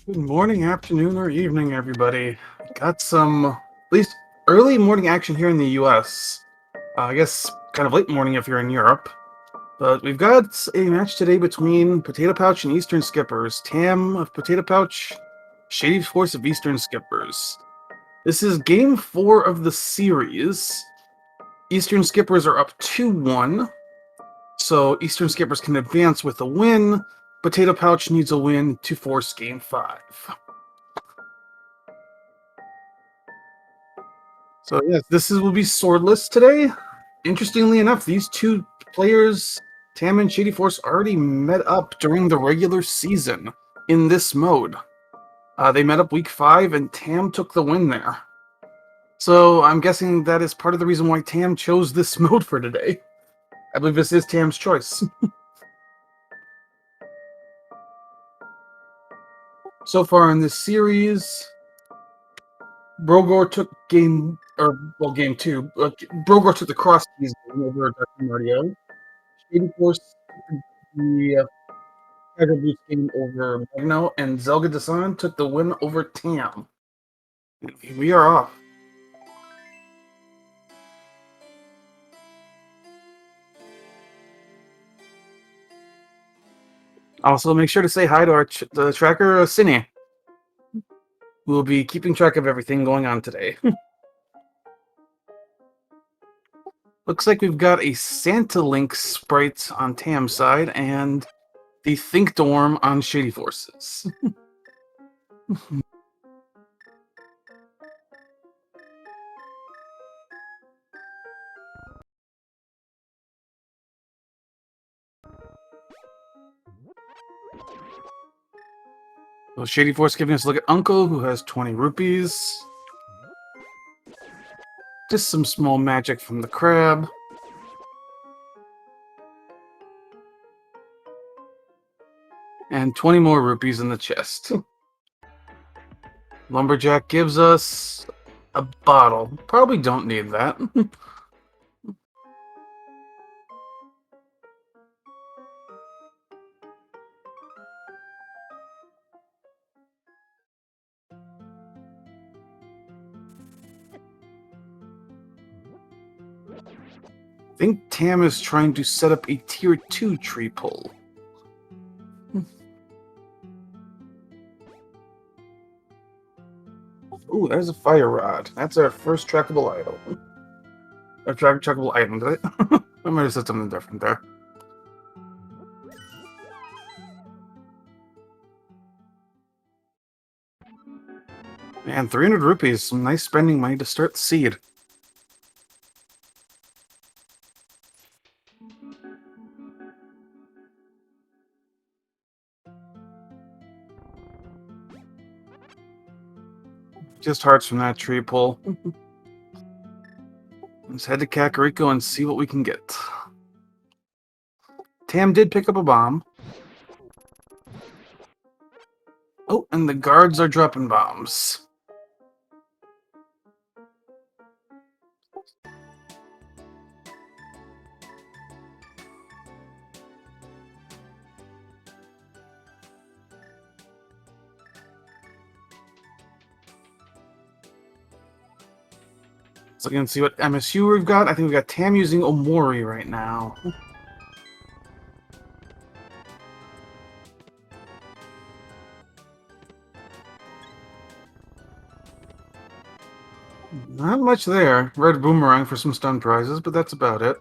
Good morning, afternoon, or evening, everybody. Got some, at least early morning action here in the US. I guess kind of late morning if you're in Europe. But we've got a match today between Potato Pouch and Eastern Skippers. Tam of Potato Pouch, Shady Force of Eastern Skippers. This is game 4 of the series. Eastern Skippers are up 2-1, so Eastern Skippers can advance with a win. Potato Pouch needs a win to force game 5. So yes, will be swordless today. Interestingly enough, these two players, Tam and Shady Force, already met up during the regular season in this mode. They met up week 5, and Tam took the win there. So I'm guessing that is part of the reason why Tam chose this mode for today. I believe this is Tam's choice. So far in this series, Brogor took game 2. Brogor took the cross keys over Dr. Mario. Shady Force took the Tiger Boots game over Magno, and Zelga Dasan took the win over Tam. We are off. Also, make sure to say hi to our the tracker, Cine. We'll be keeping track of everything going on today. Looks like we've got a Santa Link sprite on Tam's side and the Think Dorm on Shady Forces. So Shady Force giving us a look at Uncle, who has 20 rupees. Just some small magic from the crab. And 20 more rupees in the chest. Lumberjack gives us a bottle. Probably don't need that. I think Tam is trying to set up a tier 2 tree pull. Ooh, there's a fire rod. That's our first trackable item. Or trackable item, did I? I might have said something different there. And 300 rupees. Some nice spending money to start the seed. Just hearts from that tree pull. Let's head to Kakariko and see what we can get. Tam did pick up a bomb. Oh, and the guards are dropping bombs. So we can see what MSU we've got. I think we've got Tam using Omori right now. Not much there. Red Boomerang for some stun prizes, but that's about it.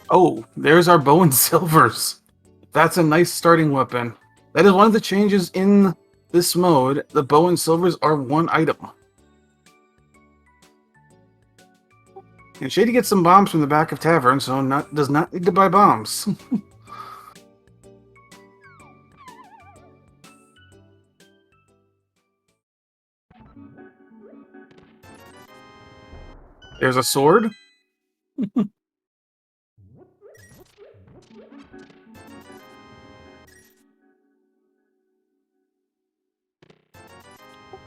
Oh, there's our bow and silvers. That's a nice starting weapon. That is one of the changes in this mode. The bow and silvers are one item. And Shady gets some bombs from the back of Tavern, so does not need to buy bombs. There's a sword.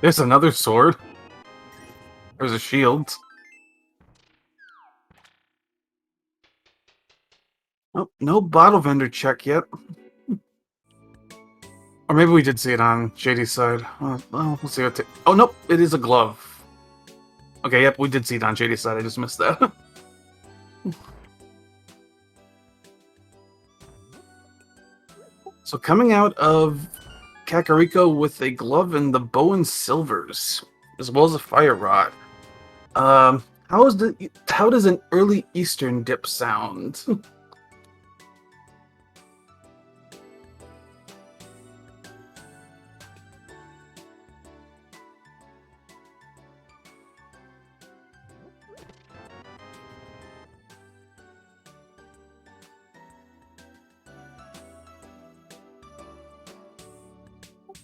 There's another sword. There's a shield. Oh, no bottle vendor check yet. Or maybe we did see it on Shady's side. Well, we'll see what. Oh, nope, it is a glove. Okay, yep, we did see it on Shady's side. I just missed that. So coming out of Kakariko with a glove and the bow and silvers, as well as a fire rod. How does an early Eastern dip sound?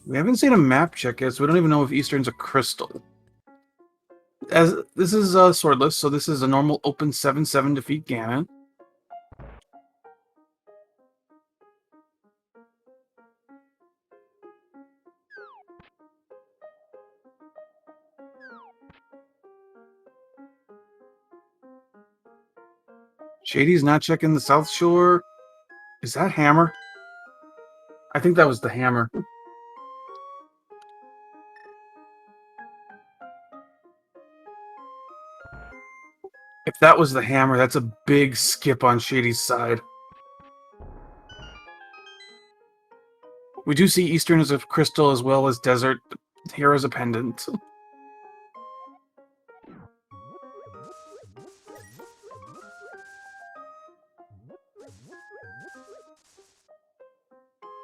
We haven't seen a map check yet, so we don't even know if Eastern's a crystal. As this is swordless, so this is a normal open 7/7 defeat Ganon. Shady's not checking the South Shore. Is that Hammer? I think that was the Hammer. If that was the Hammer, that's a big skip on Shady's side. We do see Eastern as a crystal as well as Desert here as a pendant.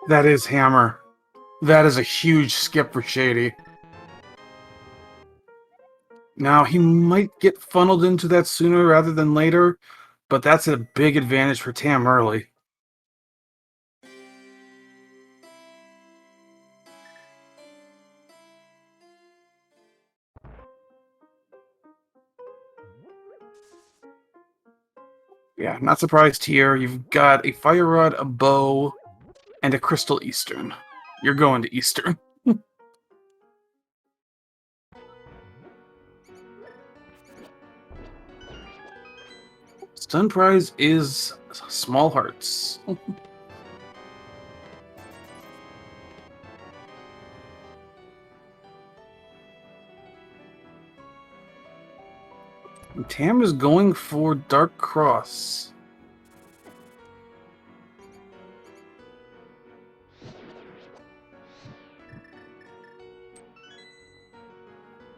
That is Hammer. That is a huge skip for Shady. Now, he might get funneled into that sooner rather than later, but that's a big advantage for Tam early. Yeah, not surprised here. You've got a Fire Rod, a Bow, and a Crystal Eastern. You're going to Eastern. Stun prize is Small Hearts. Tam is going for Dark Cross.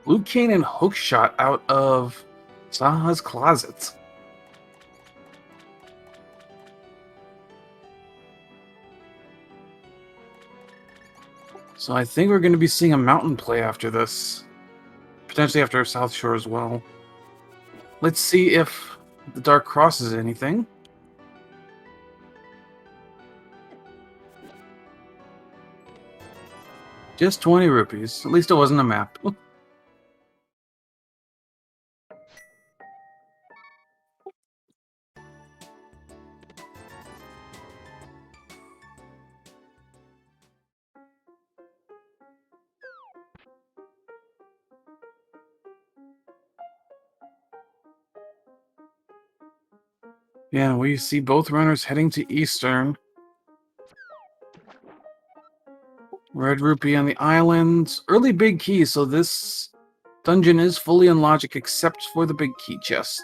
Blue Cane and Hookshot out of Saha's closet. So I think we're going to be seeing a mountain play after this. Potentially after South Shore as well. Let's see if the Dark Cross is anything. Just 20 rupees. At least it wasn't a map. Yeah, we see both runners heading to Eastern. Red Rupee on the island. Early big key, so this dungeon is fully on logic except for the big key chest.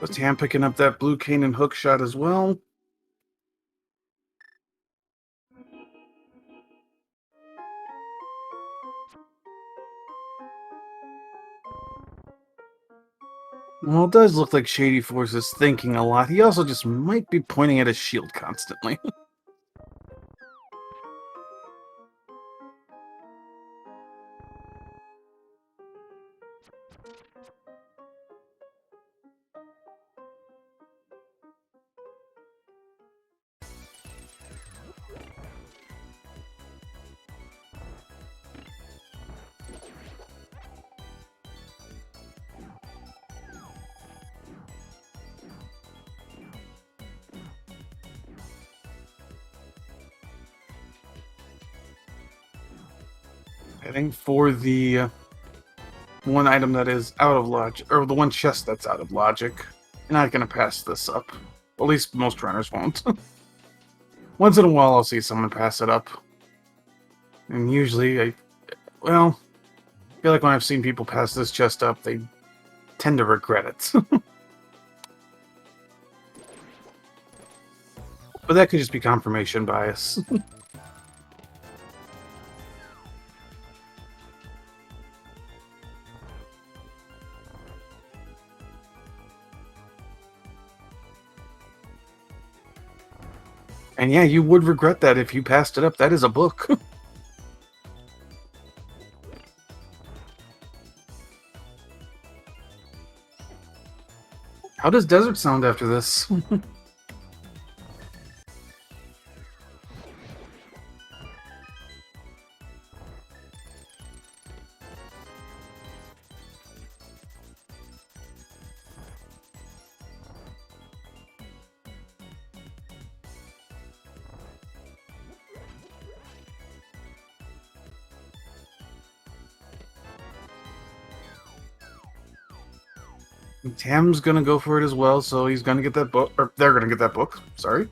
But Tam picking up that Blue Cane and Hookshot as well. Well, it does look like Shady Force is thinking a lot. He also just might be pointing at his shield constantly. Heading for the one item that is out of logic, or the one chest that's out of logic. You're not going to pass this up. At least most runners won't. Once in a while, I'll see someone pass it up. And usually, I feel like when I've seen people pass this chest up, they tend to regret it. But that could just be confirmation bias. And yeah, you would regret that if you passed it up. That is a book. How does desert sound after this? Tam's gonna go for it as well, so he's gonna get that book, or they're gonna get that book. Sorry.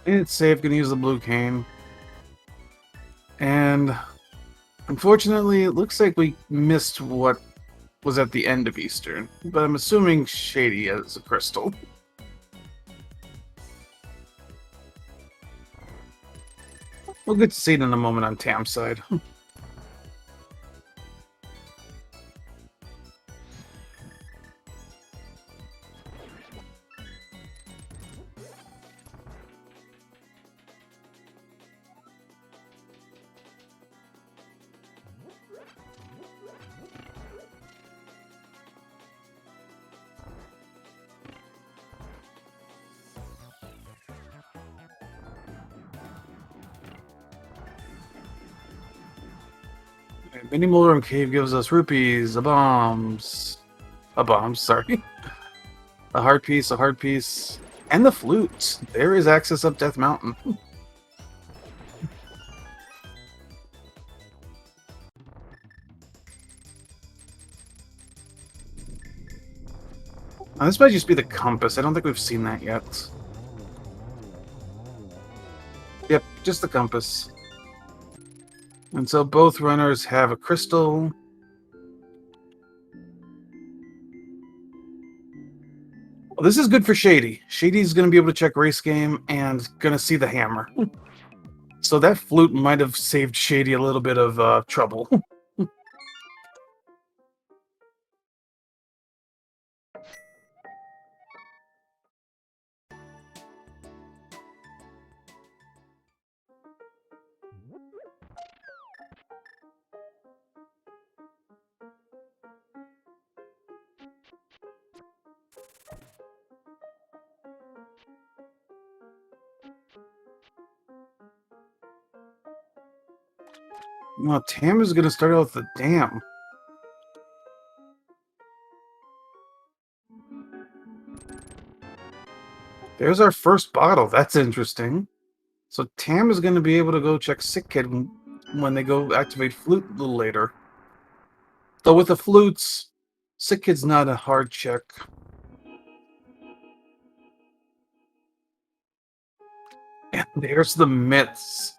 It's safe, gonna use the blue cane. And unfortunately, it looks like we missed what was at the end of Eastern. But I'm assuming Shady has a crystal. We'll get to see it in a moment on Tam's side. Mini Moldorm Cave gives us rupees, a bomb, sorry. A heart piece, and the flute. There is access up Death Mountain. Now, this might just be the compass. I don't think we've seen that yet. Yep, just the compass. And so both runners have a crystal. Well, this is good for Shady. Shady's going to be able to check race game and going to see the hammer. So that flute might have saved Shady a little bit of trouble. No, Tam is going to start out with the dam. There's our first bottle. That's interesting. So Tam is going to be able to go check Sick Kid when they go activate Flute a little later. Though with the flutes, Sick Kid's not a hard check. And there's the myths.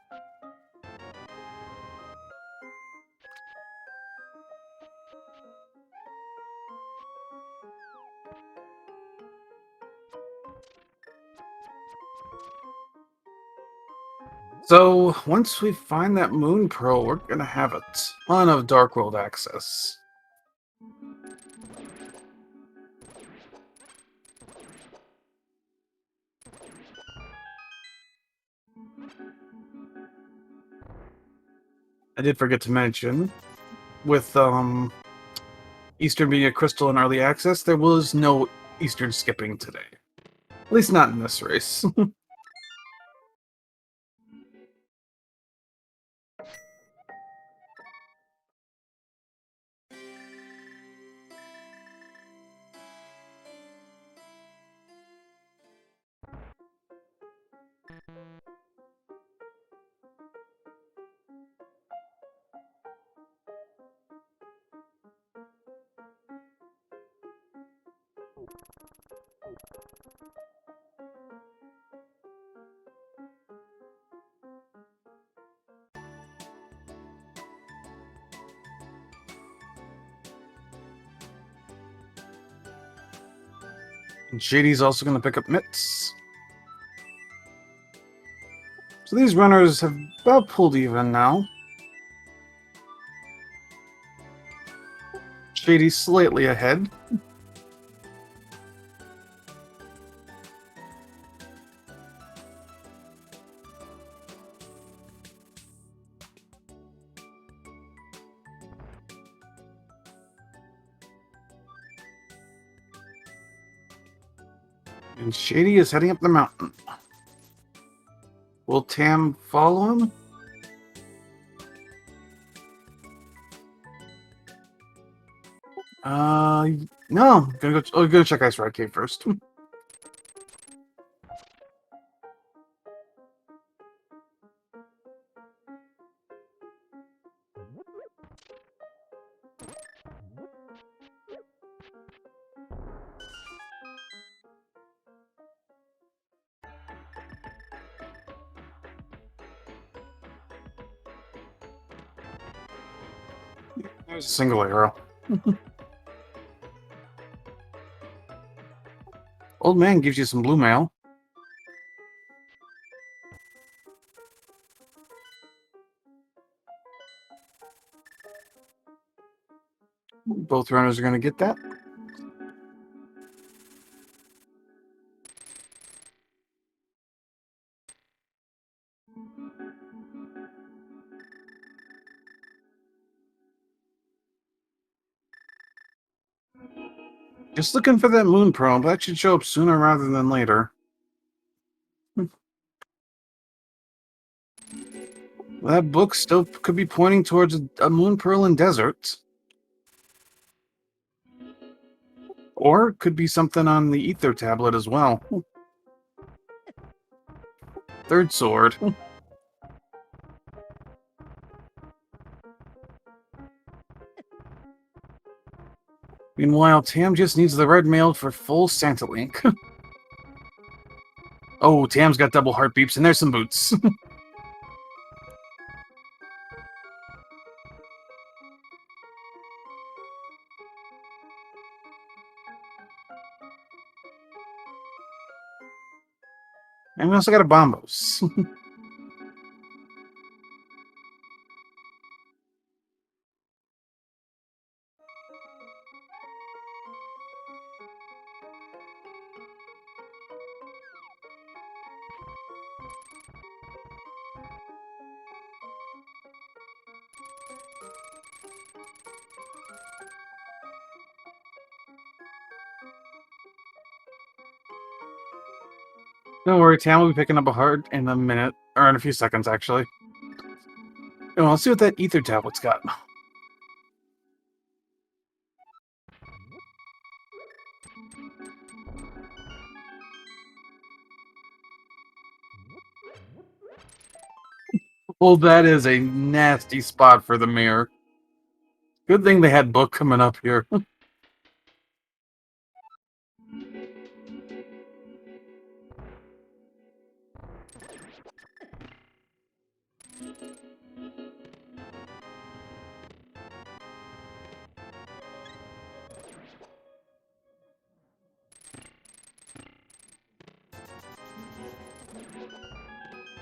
So, once we find that Moon Pearl, we're gonna have a ton of Dark World access. I did forget to mention, with Eastern being a crystal in early access, there was no Eastern skipping today. At least not in this race. And Shady's also going to pick up mitts. So these runners have about pulled even now. Shady's slightly ahead. And Shady is heading up the mountain. Will Tam follow him? No. Gonna check Ice Rock Cave first. There's a single arrow. Old man gives you some blue mail. Both runners are going to get that. Just looking for that moon pearl. That should show up sooner rather than later. That book still could be pointing towards a moon pearl in desert. Or it could be something on the ether tablet as well. Third sword. Meanwhile, Tam just needs the red mail for full Santa Link. Oh, Tam's got double heart beeps, and there's some boots. And we also got a Bombos. Don't worry, Tam will be picking up a heart in a minute, or in a few seconds, actually. Oh, I'll see what that ether tablet's got. Well, that is a nasty spot for the mirror. Good thing they had book coming up here.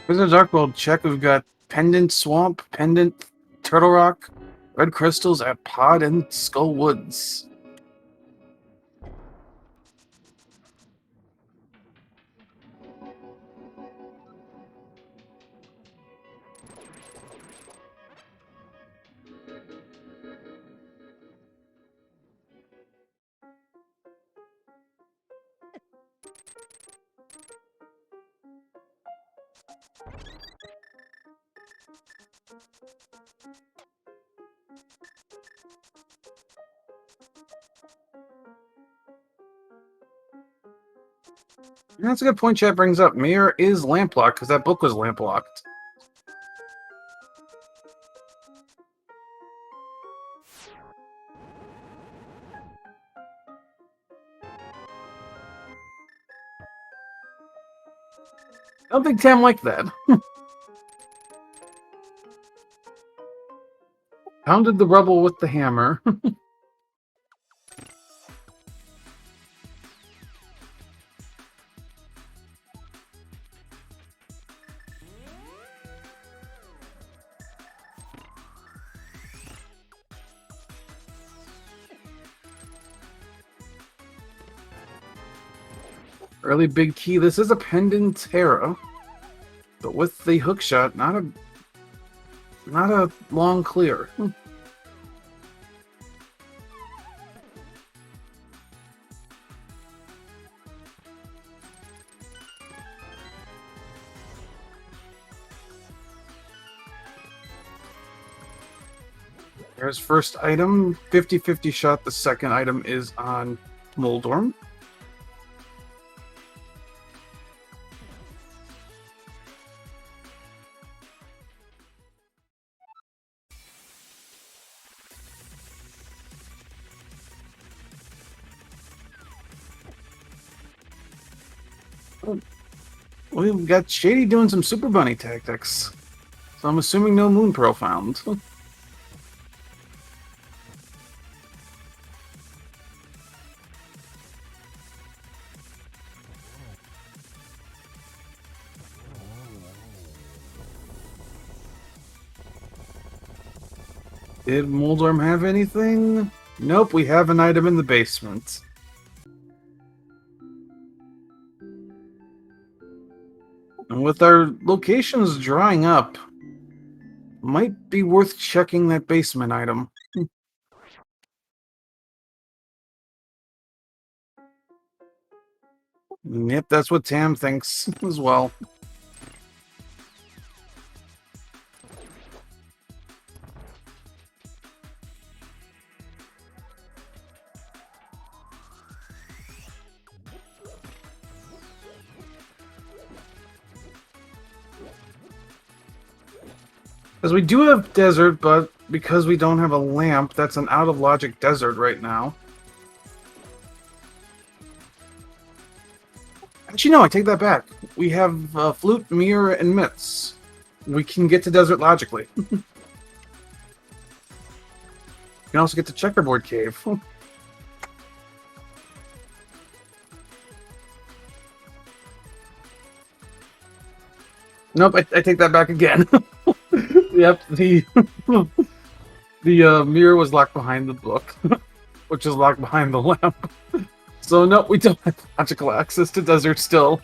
Wizard Dark World check. We've got Pendant Swamp, Pendant Turtle Rock, Red Crystals at Pod and Skull Woods. That's a good point chat brings up. Mirror is lamp locked because that book was lamp locked. I don't think Tam liked that. Pounded the rubble with the hammer. Early big key. This is a Pendant Terra, but with the hook shot, not a long clear. There's first item, 50-50 shot. The second item is on Moldorm. We've got Shady doing some Super Bunny tactics. So I'm assuming no Moon Pearl found. Did Moldorm have anything? Nope, we have an item in the basement. And with our locations drying up, might be worth checking that basement item. Yep, that's what Tam thinks as well. Because we do have desert, but because we don't have a lamp, that's an out-of-logic desert right now. Actually, no, I take that back. We have flute, mirror, and myths. We can get to desert logically. We can also get to checkerboard cave. Nope, I take that back again. Yep, the mirror was locked behind the book, which is locked behind the lamp. So no, we don't have logical access to desert still.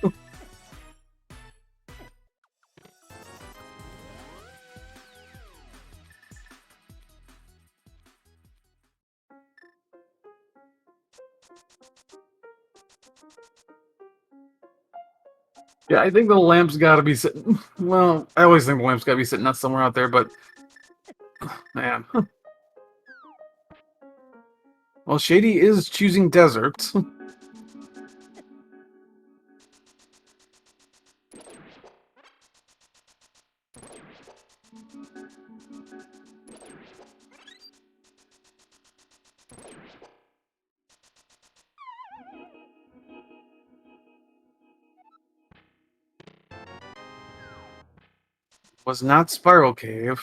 Yeah, I think the lamp's got to be sitting. Well, I always think the lamp's got to be sitting not somewhere out there, but man. Well, Shady is choosing desert. Was not Spiral Cave.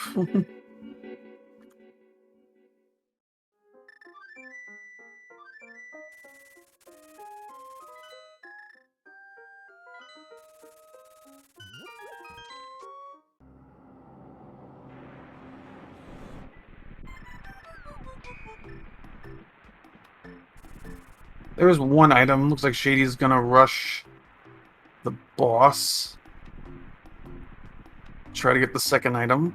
There's one item. Looks like Shady's gonna rush the boss. Try to get the second item.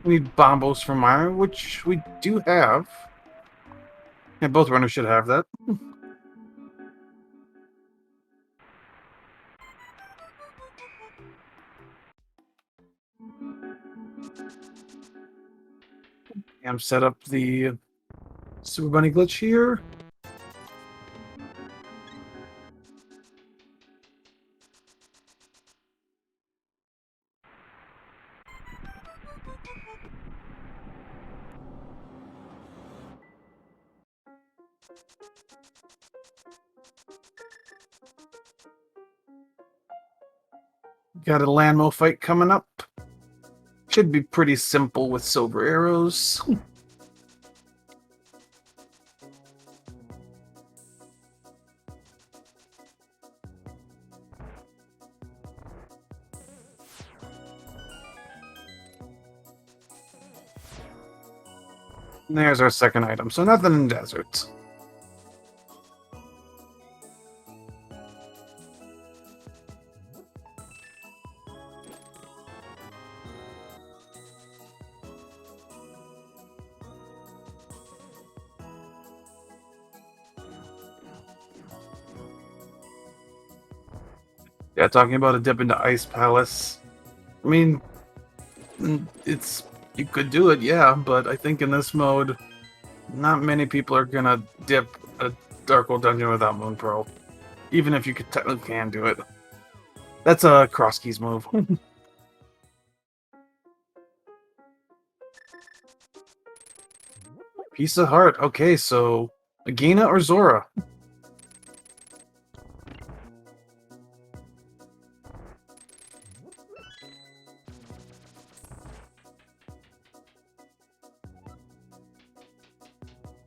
We need bombos from Maya, which we do have. Yeah, both runners should have that. And set up the Super Bunny glitch here. Got a landmo fight coming up. Should be pretty simple with silver arrows. There's our second item, so nothing in desert. Yeah, talking about a dip into Ice Palace. I mean, it's you could do it, yeah, but I think in this mode, not many people are gonna dip a Dark World dungeon without Moon Pearl. Even if you could technically can do it. That's a cross keys move. Piece of Heart. Okay, so Agina or Zora?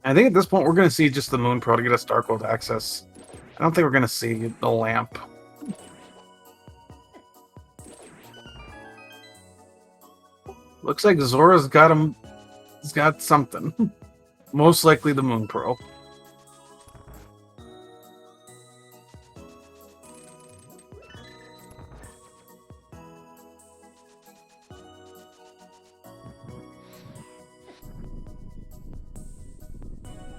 I think at this point we're going to see just the Moon Pearl to get us Dark World access. I don't think we're going to see the lamp. Looks like Zora's got him. He's got something. Most likely the Moon Pearl.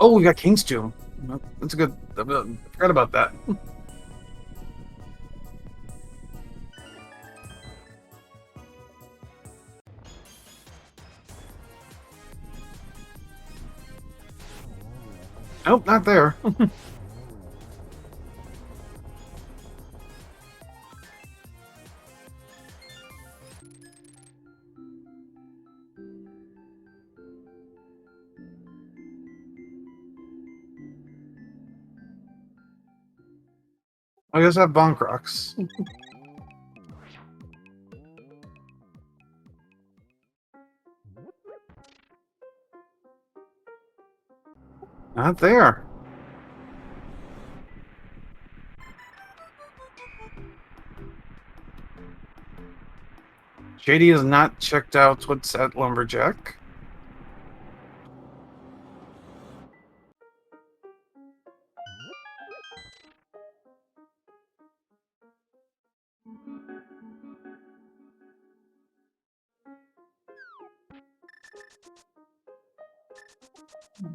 Oh, we got King's Tomb. That's a good. I forgot about that. Nope, not there. I guess I have Bonk Rocks. Not there. Shady has not checked out what's at Lumberjack.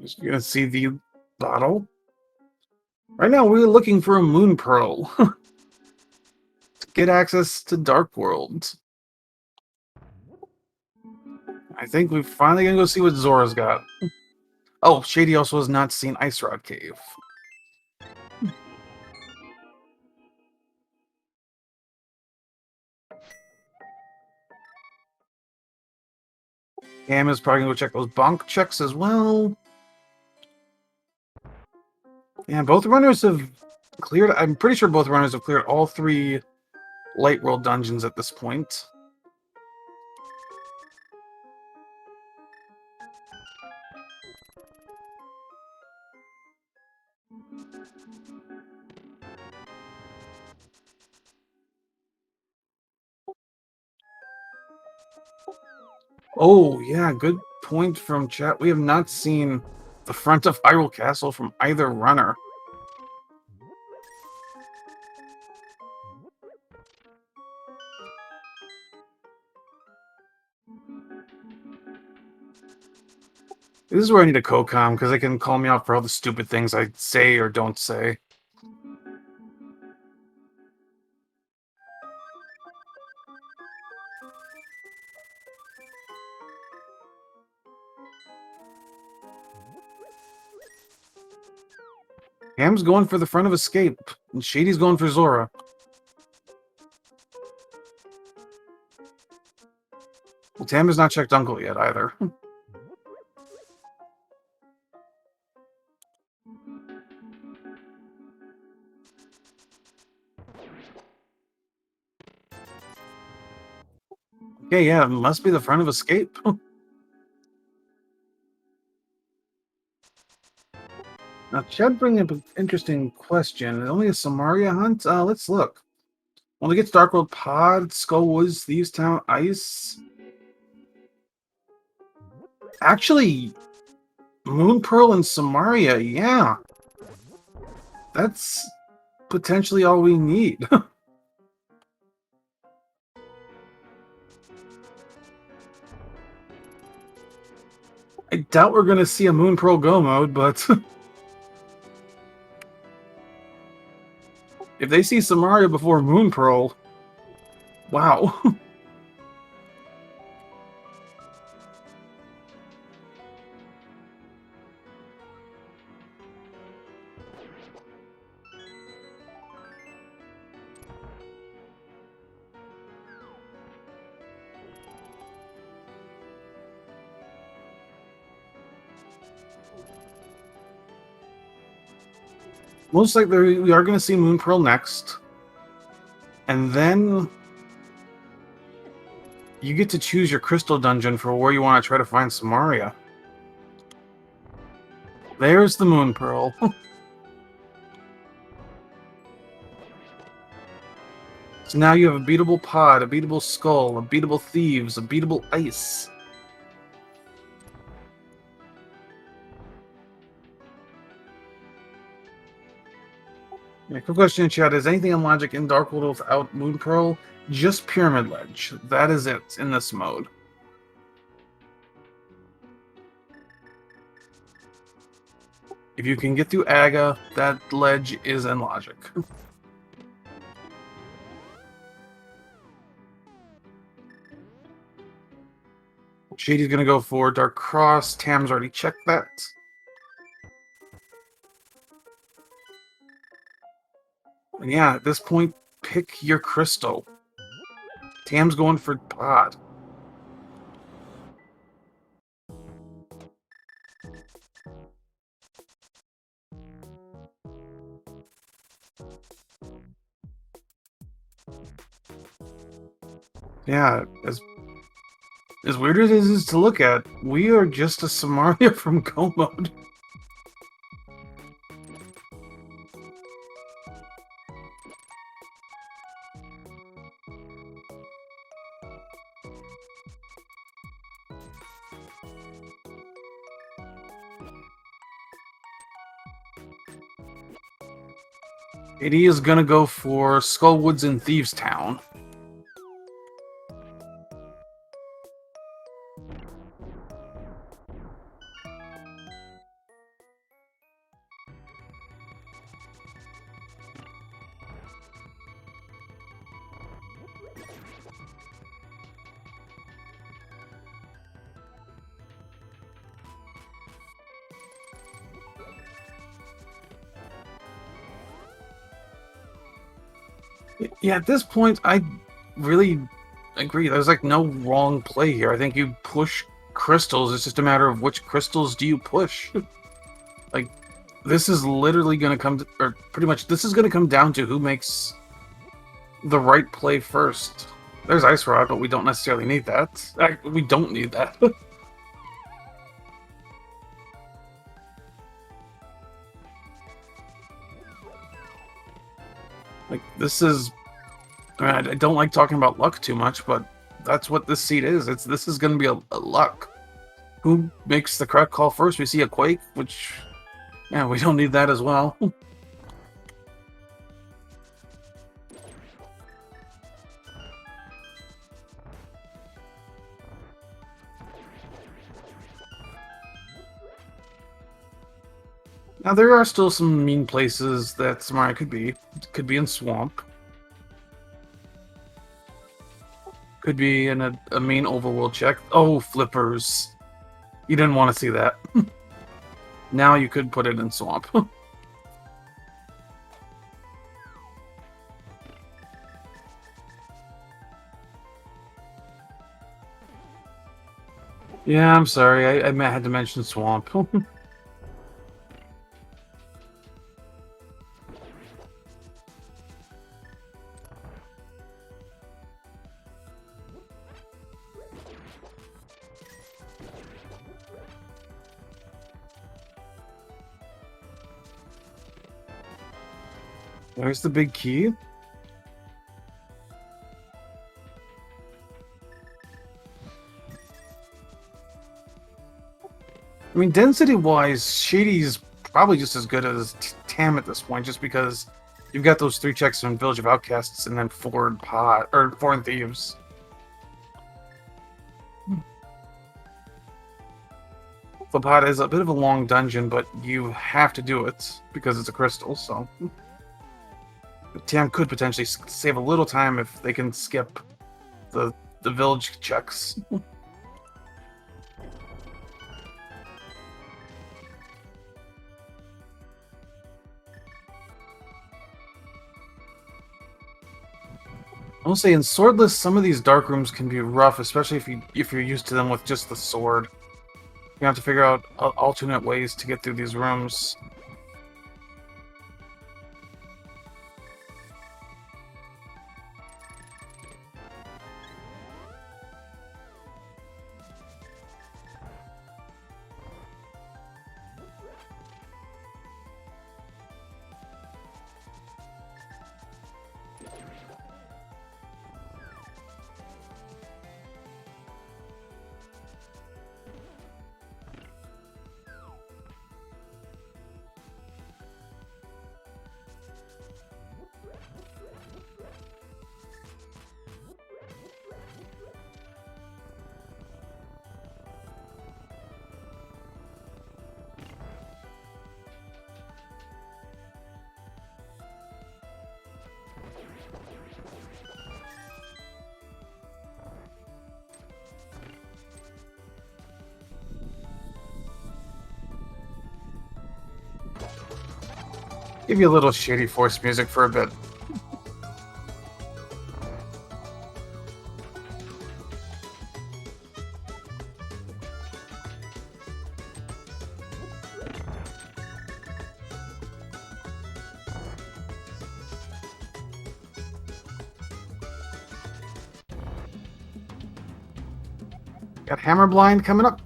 Just gonna see the bottle. Right now, we're looking for a Moon Pearl to get access to Dark World. I think we're finally gonna go see what Zora's got. Oh, Shady also has not seen Ice Rod Cave. Cam is probably gonna go check those bonk checks as well. Yeah, both runners have cleared. I'm pretty sure both runners have cleared all 3 Light World dungeons at this point. Oh, yeah, good point from chat. We have not seen the front of Hyrule Castle from either runner. This is where I need a co-com, because they can call me out for all the stupid things I say or don't say. Ham's going for the front of Escape, and Shady's going for Zora. Well, Tam has not checked Uncle yet, either. Okay, yeah, it must be the front of Escape. Now, Chad bringing up an interesting question. Only a Samaria hunt? Let's look. When it gets Dark World Pod, Skull Woods, Thieves Town, Ice. Actually, Moon Pearl and Samaria, yeah. That's potentially all we need. I doubt we're going to see a Moon Pearl Go mode, but if they see Samaria before Moon Pearl, wow. Most likely, we are going to see Moon Pearl next. And then you get to choose your crystal dungeon for where you want to try to find Samaria. There's the Moon Pearl. So now you have a beatable pod, a beatable skull, a beatable thieves, a beatable ice. Yeah, quick question in chat. Is anything in Logic in Dark World without Moon Pearl? Just Pyramid Ledge. That is it in this mode. If you can get through Aga, that ledge is in Logic. Shady's gonna go for Dark Cross. Tam's already checked that. And yeah, at this point, pick your crystal. Tam's going for pod. Yeah, as weird as it is to look at, we are just a Samaria from Go mode. AD is gonna go for Skull Woods and Thieves Town. Yeah, at this point, I really agree. There's like no wrong play here. I think you push crystals. It's just a matter of which crystals do you push. Like, this is literally going to come to, or pretty much this is going to come down to who makes the right play first. There's Ice Rod, but we don't necessarily need that. We don't need that. Like, this is... I mean, I don't like talking about luck too much, but that's what this seed is. This is going to be a luck. Who makes the correct call first? We see a quake, which, yeah, we don't need that as well. Now, there are still some mean places that Samara could be. Could be in Swamp. Could be in a main overworld check. Oh, flippers. You didn't want to see that. Now you could put it in Swamp. Yeah, I'm sorry. I had to mention Swamp. There's the big key. I mean, density-wise, Shady's probably just as good as Tam at this point, just because you've got those 3 checks in Village of Outcasts and then 4 in Pot, or 4 in Thieves. The Pot is a bit of a long dungeon, but you have to do it because it's a crystal, so... Tam could potentially save a little time if they can skip the village checks. I'll say in Swordless, some of these dark rooms can be rough, especially if you're used to them with just the sword. You have to figure out alternate ways to get through these rooms. Give you a little Shady Force music for a bit. Got Hammer Blind coming up.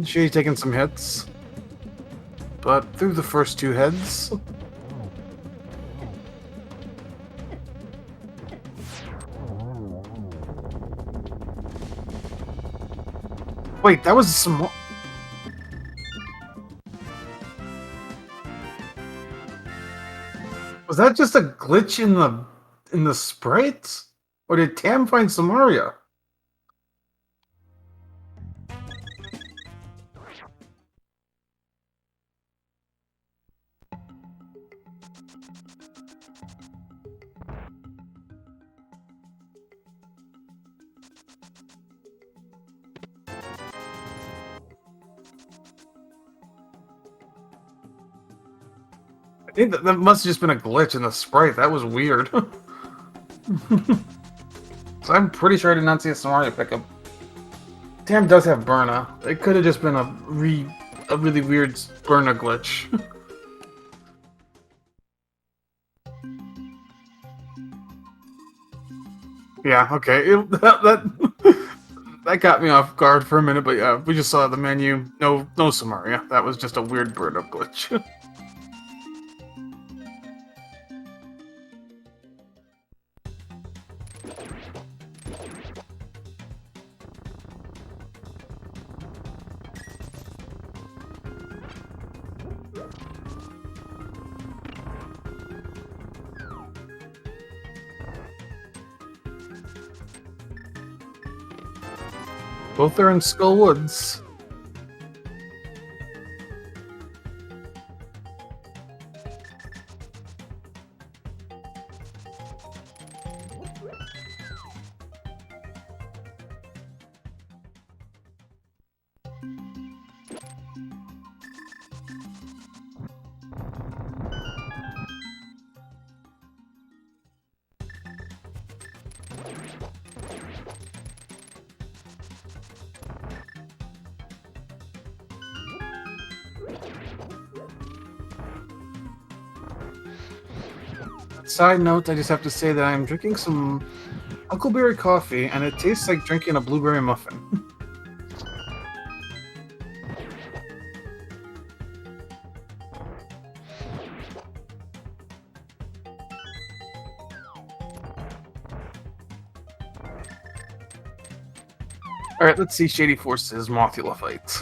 Shady taking some hits, but through the first 2 heads. Wait, that was some. Was that just a glitch in the sprites, or did Tam find Samaria? I think that must have just been a glitch in the sprite. That was weird. So I'm pretty sure I did not see a Samaria pickup. Tam does have Burna. It could have just been a really weird Burna glitch. Yeah, okay. That got me off guard for a minute, but yeah, we just saw the menu. No Samaria. That was just a weird bird up glitch. Both are in Skull Woods. Side note, I just have to say that I'm drinking some Huckleberry coffee, and it tastes like drinking a blueberry muffin. Alright, let's see Shady Force's Mothula fight.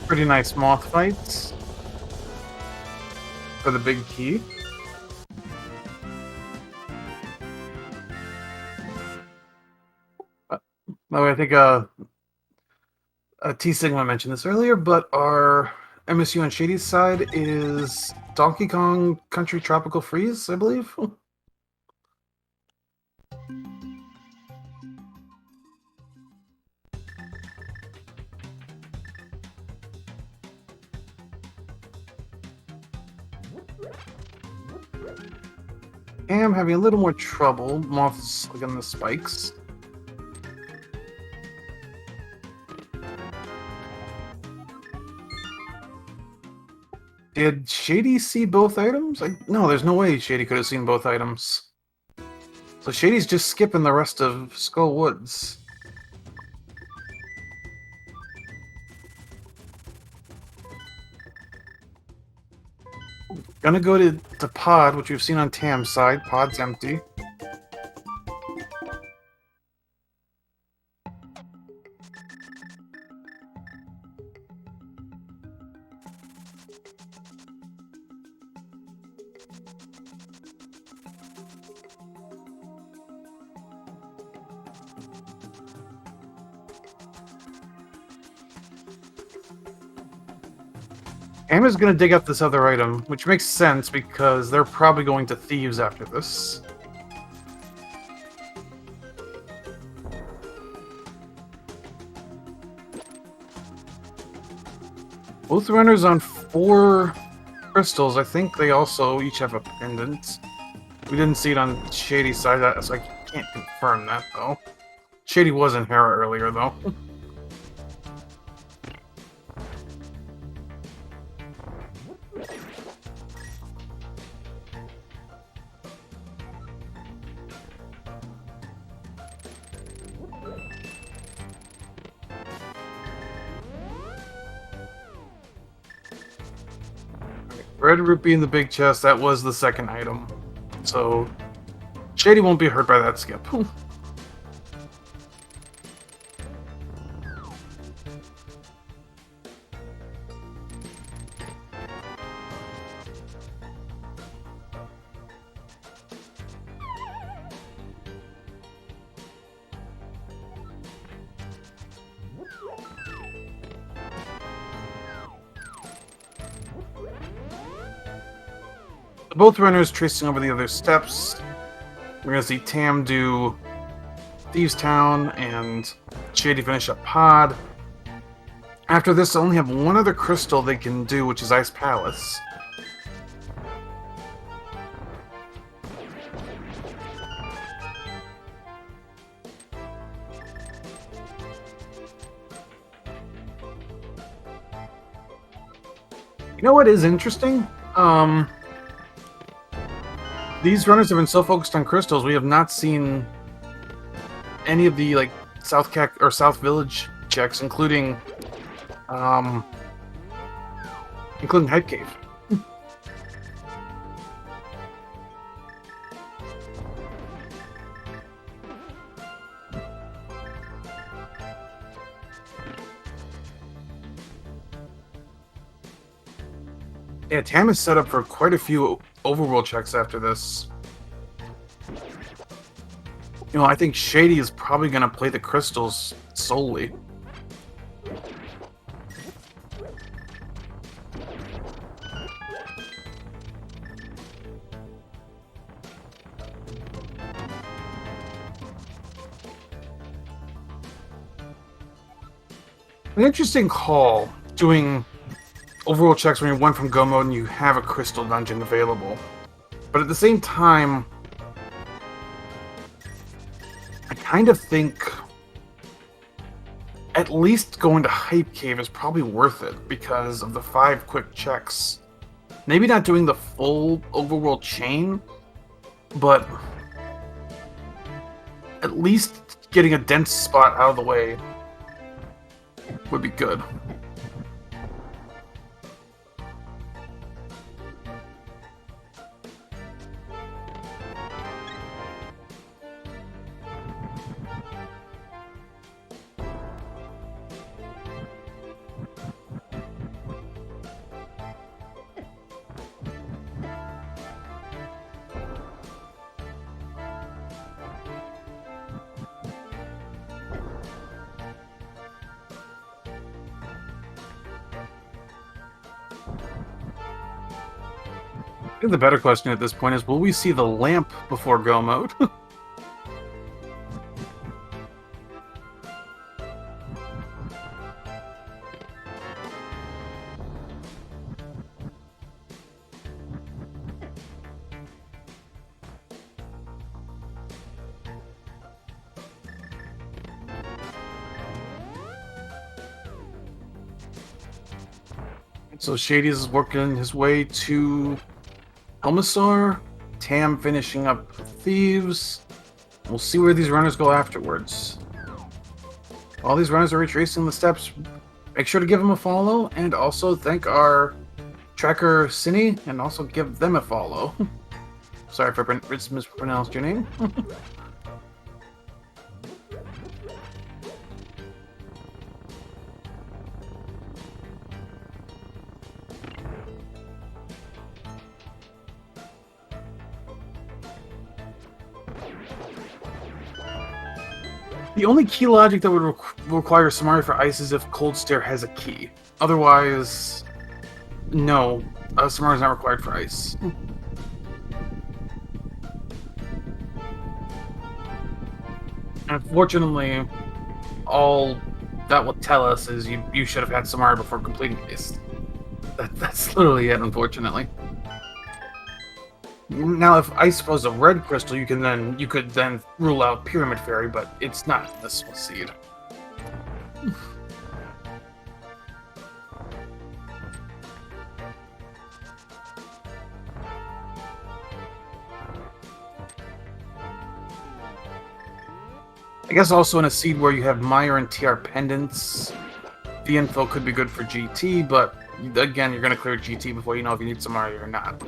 Pretty nice moth fights for the big key. No, I think T Sigma mentioned this earlier, but our MSU on Shady's side is Donkey Kong Country Tropical Freeze, I believe. I'm having a little more trouble. Moths again the spikes. Did Shady see both items? No, there's no way Shady could have seen both items. So Shady's just skipping the rest of Skull Woods. Gonna go to Pod, which we've seen on Tam's side. Pod's empty. Emma's gonna dig up this other item, which makes sense because they're probably going to Thieves after this. Both runners on 4 crystals. I think they also each have a pendant. We didn't see it on Shady's side, so I can't confirm that, though. Shady was in Hera earlier, though. Red Rupee in the big chest, that was the second item. So, Shady won't be hurt by that skip. Both runners tracing over the other steps. We're gonna see Tam do Thieves Town and Shady finish up Pod. After this, they only have one other crystal they can do, which is Ice Palace. You know what is interesting? These runners have been so focused on crystals, we have not seen any of the like South Village checks, including Hype Cave. Yeah, Tam is set up for quite a few overworld checks after this. You know, I think Shady is probably going to play the crystals solely. An interesting call, doing overworld checks when you went from Go mode and you have a crystal dungeon available. But at the same time, I kind of think at least going to Hype Cave is probably worth it because of the 5 quick checks. Maybe not doing the full overworld chain, but at least getting a dense spot out of the way would be good. I think the better question at this point is, will we see the lamp before Go mode? So Shady is working his way to Helmasaur, Tam finishing up Thieves. We'll see where these runners go afterwards. All these runners are retracing the steps. Make sure to give them a follow, and also thank our tracker Cine, and also give them a follow. Sorry if I mispronounced your name. The only key logic that would require Samari for ice is if Cold Stare has a key. Otherwise, no, Samari is not required for ice. Unfortunately, all that will tell us is you should have had Samari before completing ice. That's literally it, unfortunately. Now, if ice was a red crystal, you could then rule out Pyramid Fairy, but it's not this seed. I guess also in a seed where you have Meyer and TR pendants, the info could be good for GT, but again, you're going to clear GT before you know if you need Samari or not.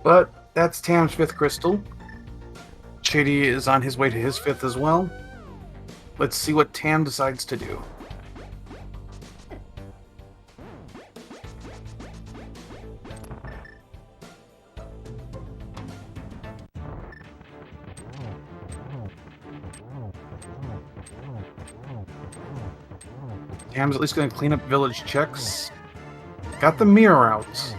But that's Tam's 5th crystal. Shady is on his way to his 5th as well. Let's see what Tam decides to do. Tam's at least going to clean up village checks. Got the mirror out.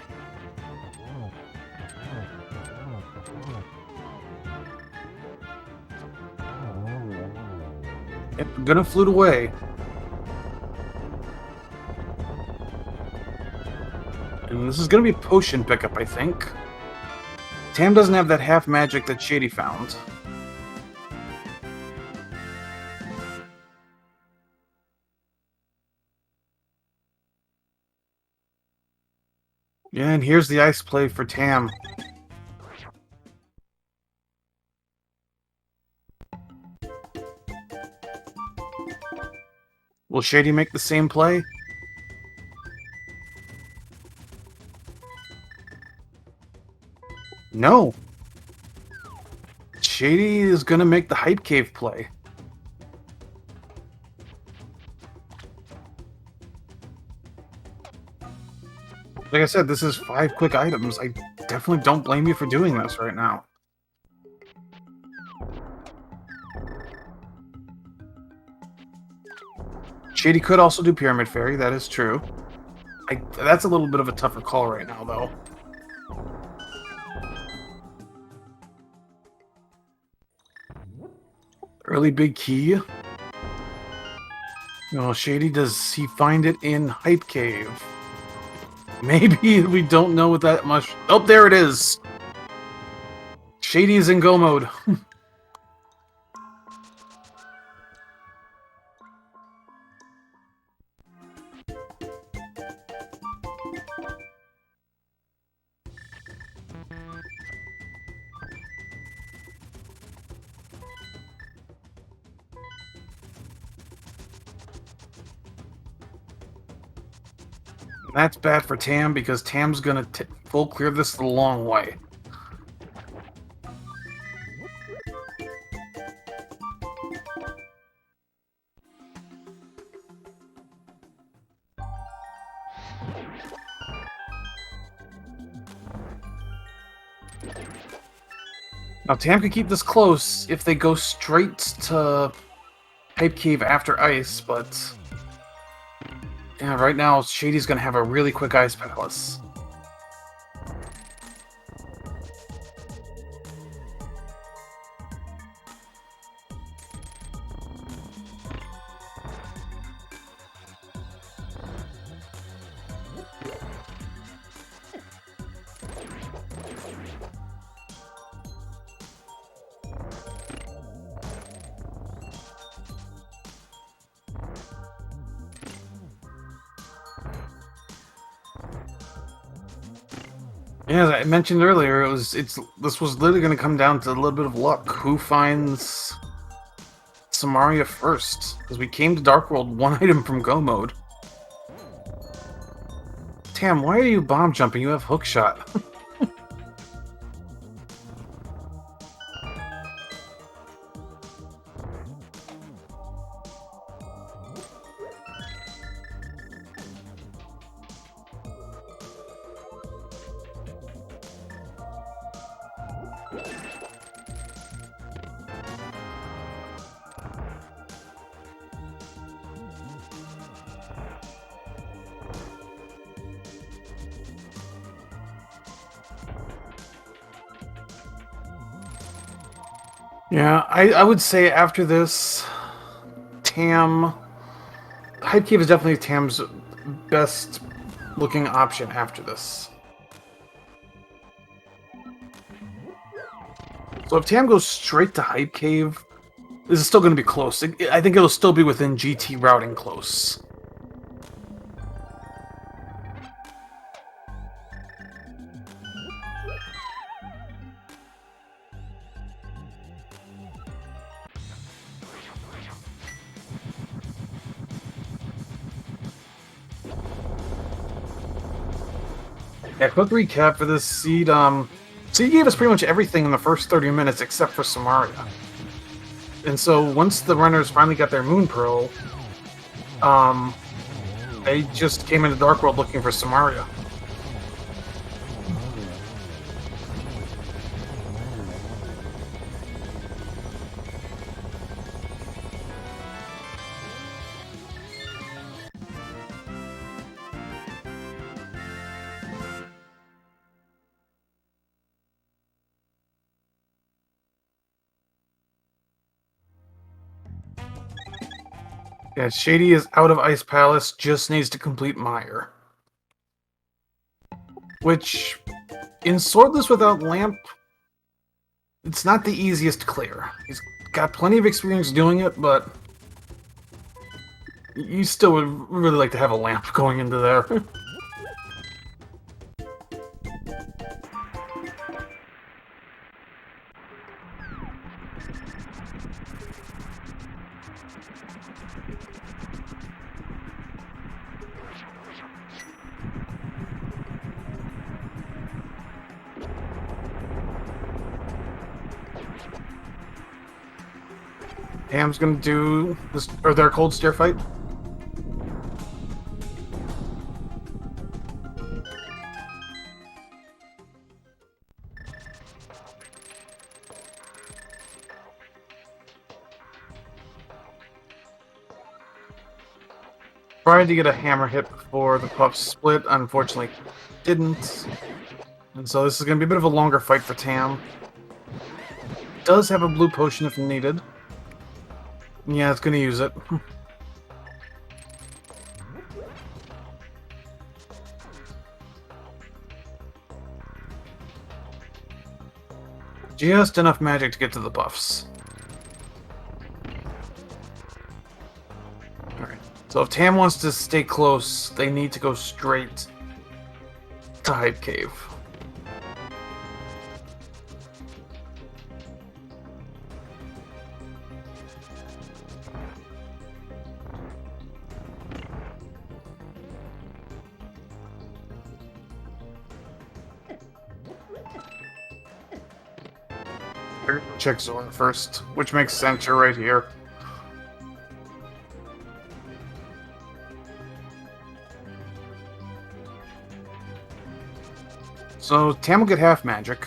Yep, gonna flute away. And this is gonna be a potion pickup, I think. Tam doesn't have that half magic that Shady found. Yeah, and here's the ice play for Tam. Will Shady make the same play? No. Shady is gonna make the Hype Cave play. Like I said, this is 5 quick items. I definitely don't blame you for doing this right now. Shady could also do Pyramid Fairy, that is true. That's a little bit of a tougher call right now, though. Early big key. No, Shady, does he find it in Hype Cave? Maybe we don't know what that much. Oh, there it is! Shady is in go mode. That's bad for Tam, because Tam's gonna full clear this the long way. Now Tam could keep this close if they go straight to Hype Cave after Ice, but... yeah, right now, Shady's gonna have a really quick Ice Palace. Yeah, as I mentioned earlier, this was literally going to come down to a little bit of luck. Who finds Samaria first? Because we came to Dark World 1 item from Go mode. Tam, why are you bomb jumping? You have hook shot. Yeah, I would say after this, Tam... Hype Cave is definitely Tam's best looking option after this. So if Tam goes straight to Hype Cave, this is still going to be close. I think it'll still be within GT routing close. Yeah, quick recap for this seed. Seed gave us pretty much everything in the first 30 minutes except for Samaria. And so once the runners finally got their Moon Pearl, they just came into Dark World looking for Samaria. Yeah, Shady is out of Ice Palace, just needs to complete Mire. Which, in Swordless Without Lamp, it's not the easiest to clear. He's got plenty of experience doing it, but you still would really like to have a lamp going into there. Ham's gonna do this, or their cold stare fight. Tried to get a hammer hit before the puff split, unfortunately didn't. And so this is going to be a bit of a longer fight for Tam. Does have a blue potion if needed. Yeah, it's going to use it. Just enough magic to get to the buffs. Alright, so if Tam wants to stay close, they need to go straight to Hype Cave. Check Zora first, which makes sense, you're right here. So Tam will get half magic.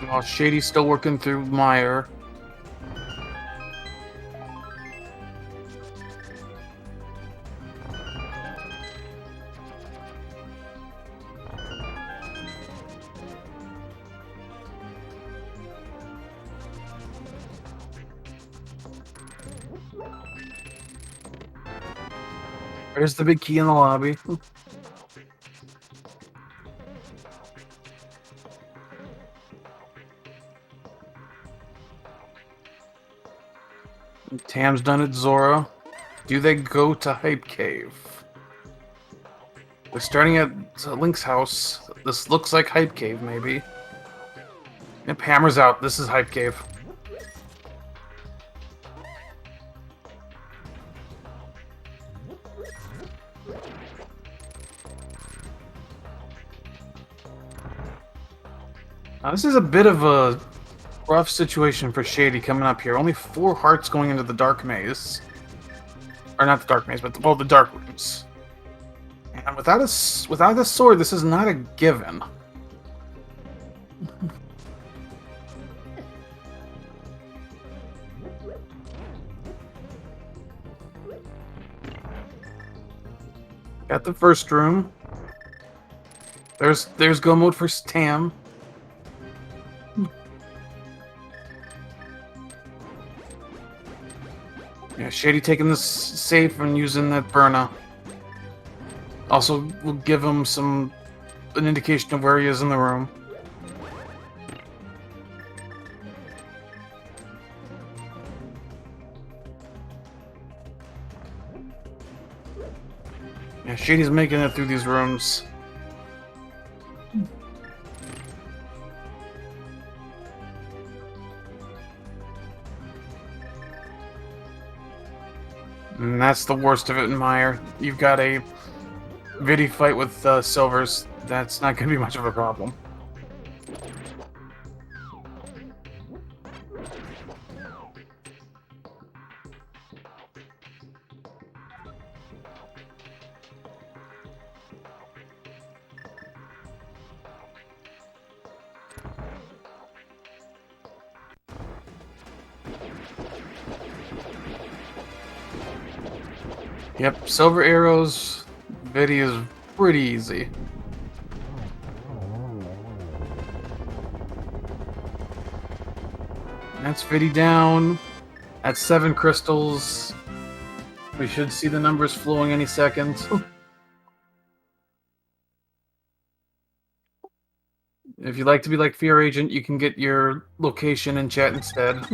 While Shady's still working through Meyer. There's the big key in the lobby. Tam's done it, Zora. Do they go to Hype Cave? We're starting at Link's house. This looks like Hype Cave, maybe. Yep, Hammer's out. This is Hype Cave. This is a bit of a rough situation for Shady coming up here. Only 4 hearts going into the Dark Maze. Or not the Dark Maze, but the Dark Rooms. And without a sword, this is not a given. Got the first room. There's go mode for Tam. Yeah, Shady taking this safe and using that Burna. Also, will give him an indication of where he is in the room. Yeah, Shady's making it through these rooms. And that's the worst of it in Meyer. You've got a Vidi fight with Silvers. That's not going to be much of a problem. Yep, silver arrows, Vidi is pretty easy. That's Vidi down. At 7 crystals. We should see the numbers flowing any second. If you'd like to be like Fear Agent, you can get your location in chat instead.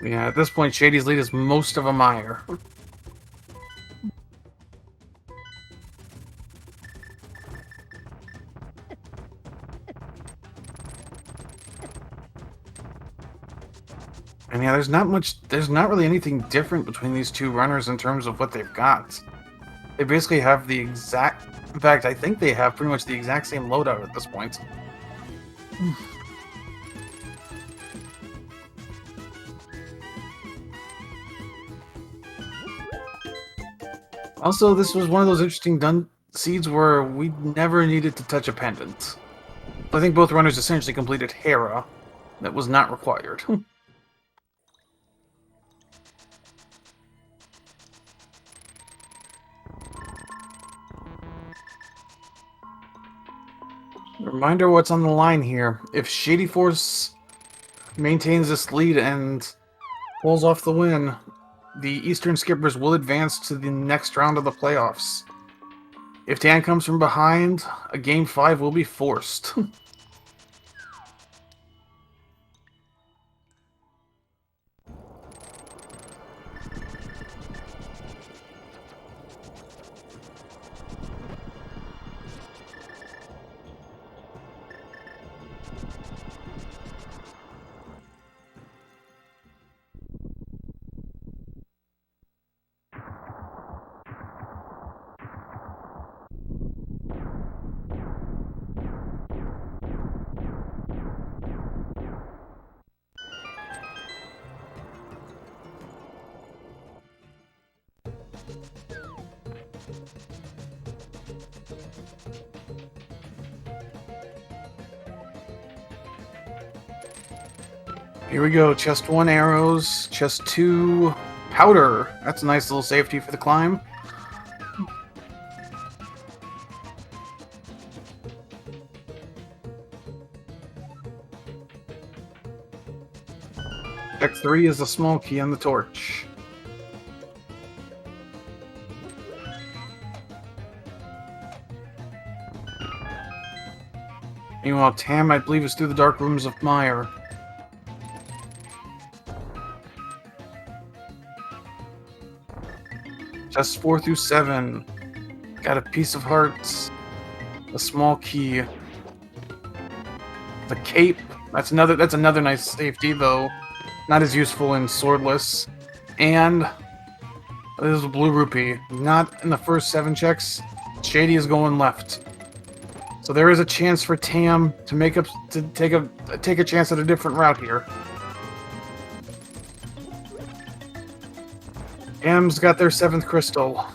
Yeah, at this point, Shady's lead is most of a mire. And yeah, there's not really anything different between these two runners in terms of what they've got. They basically have the exact, in fact, I think they have pretty much the exact same loadout at this point. Also, this was one of those interesting seeds where we never needed to touch a pendant. I think both runners essentially completed Hera. That was not required. Reminder what's on the line here. If Shady Force maintains this lead and pulls off the win, the Eastern Skippers will advance to the next round of the playoffs. If Dan comes from behind, a Game 5 will be forced. Here we go, chest 1 arrows, chest 2 powder. That's a nice little safety for the climb. Check 3 is the small key on the torch. Meanwhile, Tam, I believe, is through the dark rooms of Mire. Chests 4 through 7. Got a piece of hearts. A small key. The cape. That's another nice safety, though not as useful in swordless. And this is a blue rupee. Not in the first 7 checks. Shady is going left. So there is a chance for Tam to take a chance at a different route here. Tam's got their 7th crystal.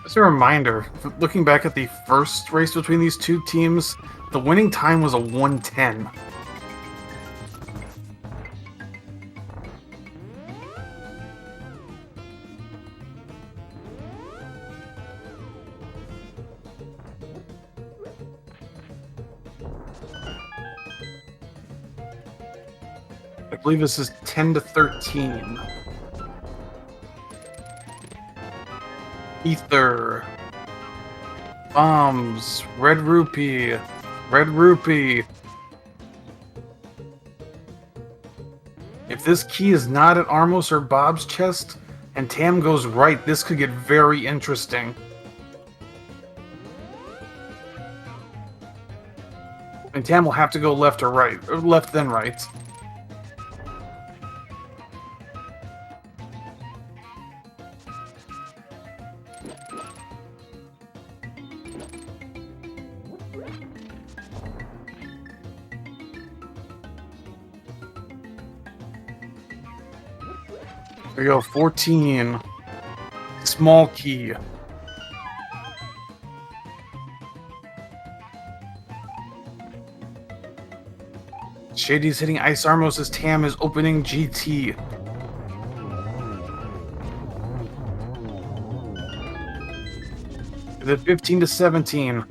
As a reminder, looking back at the first race between these two teams, the winning time was a 1:10. I believe this is 10-13. Ether. Bombs. Red rupee. Red rupee. If this key is not at Armos or Bob's chest, and Tam goes right, this could get very interesting. And Tam will have to go left or right. Or left then right. There we go, 14. Small key. Shady's hitting Ice Armos as Tam is opening GT. The 15-17.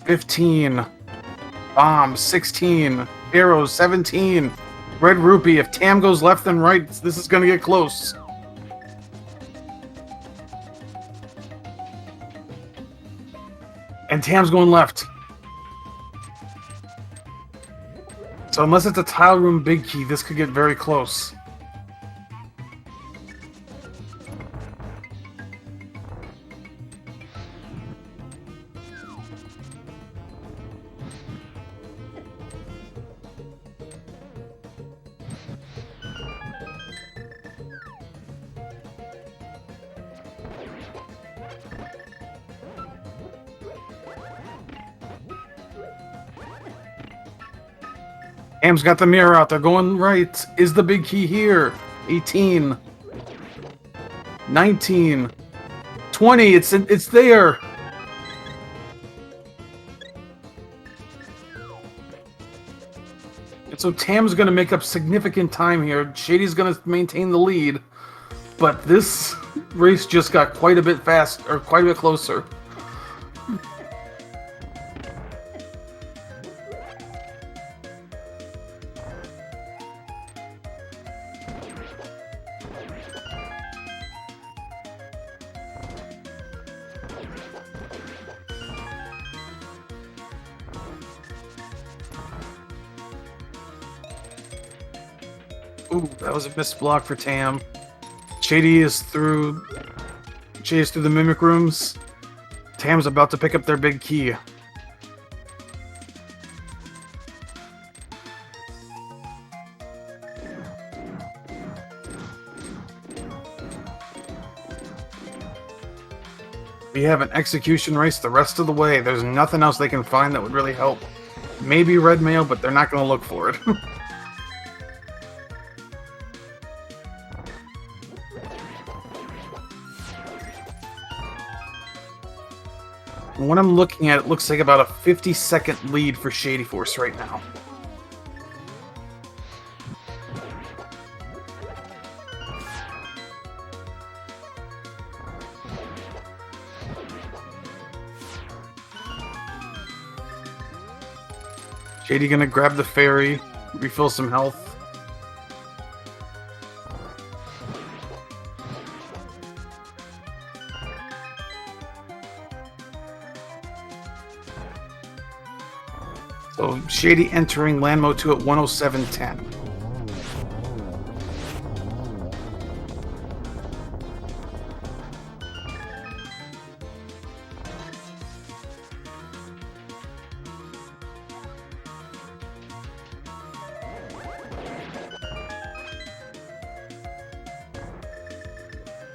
15. Bomb, 16. Arrows, 17. Red Rupee, if Tam goes left and right, this is gonna get close. And Tam's going left. So unless it's a tile room big key, this could get very close. Tam's got the mirror out. They're going right. Is the big key here? 18. 19. 20. It's there. And so Tam's going to make up significant time here. Shady's going to maintain the lead. But this race just got quite a bit fast, or quite a bit closer. Ooh, that was a missed block for Tam. Shady is through the mimic rooms. Tam's about to pick up their big key. We have an execution race the rest of the way. There's nothing else they can find that would really help. Maybe red mail, but they're not going to look for it. What I'm looking at, it looks like about a 50-second lead for Shady Force right now. Shady gonna grab the fairy, refill some health. So Shady entering land mode 2 at 107.10.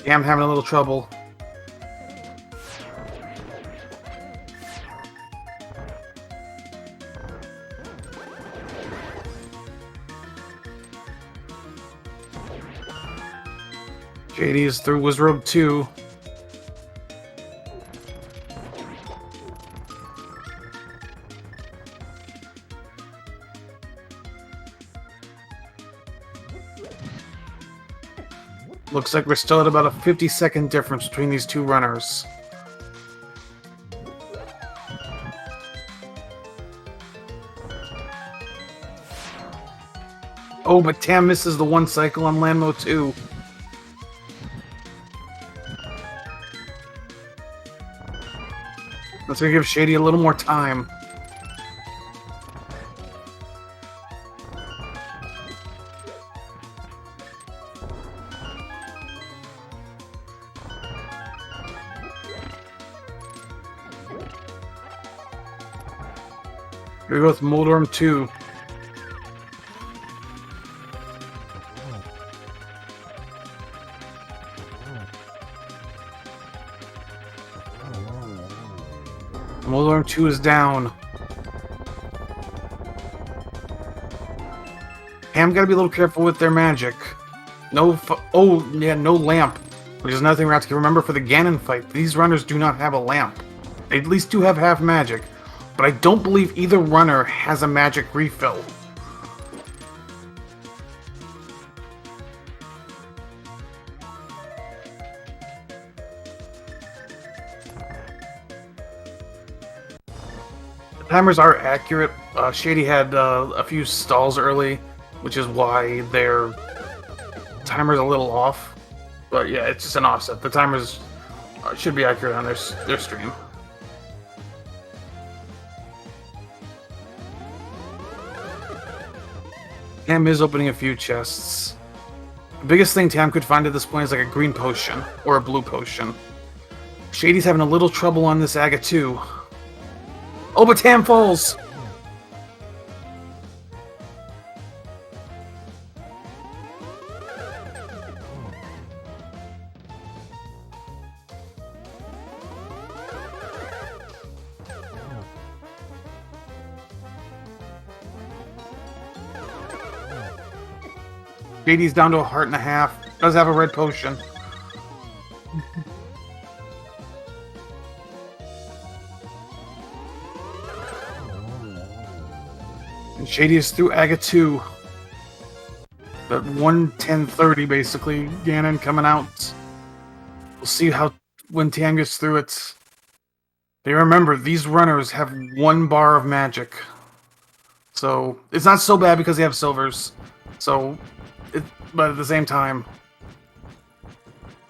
Yeah, I'm having a little trouble. JD is through Wizrobe 2. Looks like we're still at about a 50-second difference between these two runners. Oh, but Tam misses the one cycle on land mode 2. That's gonna give Shady a little more time. Here we go with Moldorm 2. Moldorm 2 is down. Pam gotta be a little careful with their magic. No no lamp. Which is another thing we have to remember for the Ganon fight. These runners do not have a lamp. They at least do have half magic. But I don't believe either runner has a magic refill. The timers are accurate. Shady had a few stalls early. which is why their timer's a little off. But yeah, it's just an offset. The timers should be accurate on their stream. Tam is opening a few chests. The biggest thing Tam could find at this point is like a green potion or a blue potion. Shady's having a little trouble on this Aga too. Oh, but Tam falls! Shady's down to a heart and a half. Does have a red potion. And Shady is through Aga 2. At 1:10:30, basically. Ganon coming out. We'll see how when Tam gets through it. But remember, these runners have 1 bar of magic. So, it's not so bad because they have silvers. So, but at the same time,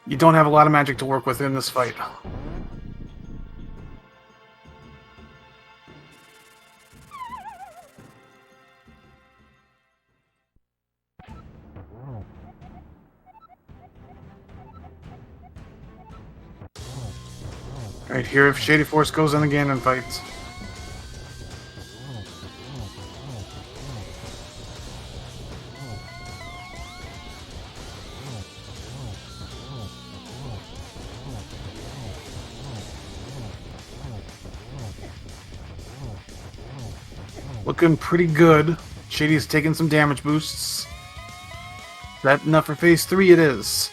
you don't have a lot of magic to work with in this fight. Alright, here if Shady Force goes in again and fights. Looking pretty good. Shady's taking some damage boosts. Is that enough for phase 3? It is.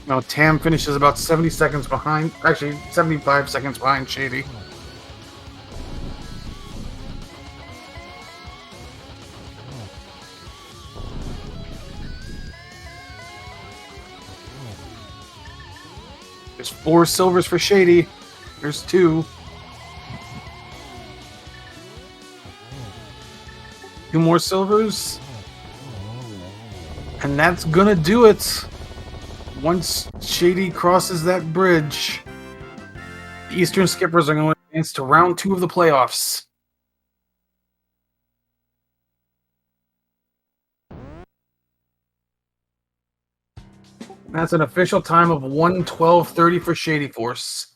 Now Tam finishes about 70 seconds behind. Actually, 75 seconds behind Shady. There's 4 silvers for Shady. There's 2. 2 more silvers. And that's gonna do it. Once Shady crosses that bridge, the Eastern Skippers are going to advance to round 2 of the playoffs. That's an official time of 1:12:30 for Shady Force.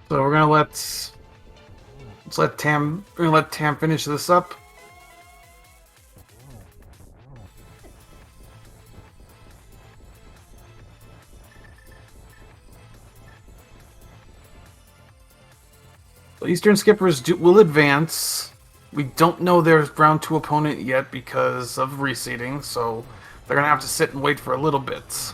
So we're gonna let's let Tam finish this up. The Eastern Skippers will advance. We don't know their round 2 opponent yet because of reseeding, so they're gonna have to sit and wait for a little bit.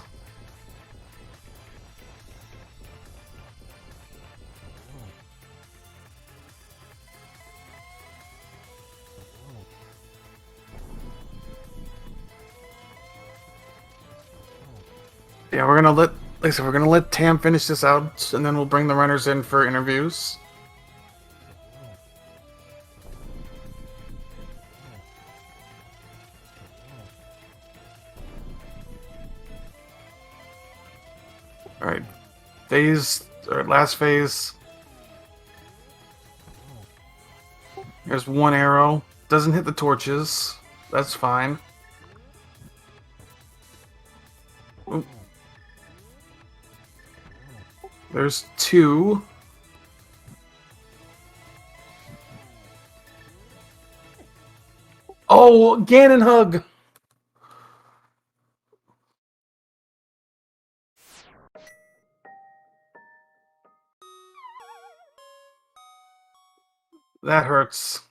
Yeah, we're gonna let, like I said, we're gonna let Tam finish this out, and then we'll bring the runners in for interviews. All right, last phase. There's 1 arrow. Doesn't hit the torches. That's fine. Ooh. There's 2. Oh, Ganon hug! That hurts.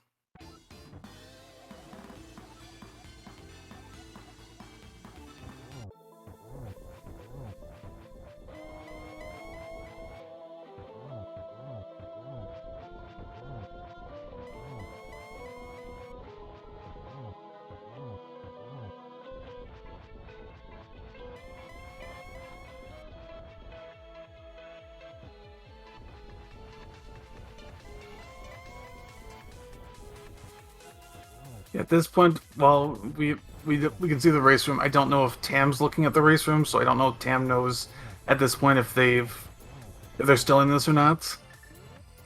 At this point, while we can see the race room, I don't know if Tam's looking at the race room, so I don't know if Tam knows at this point if they're still in this or not.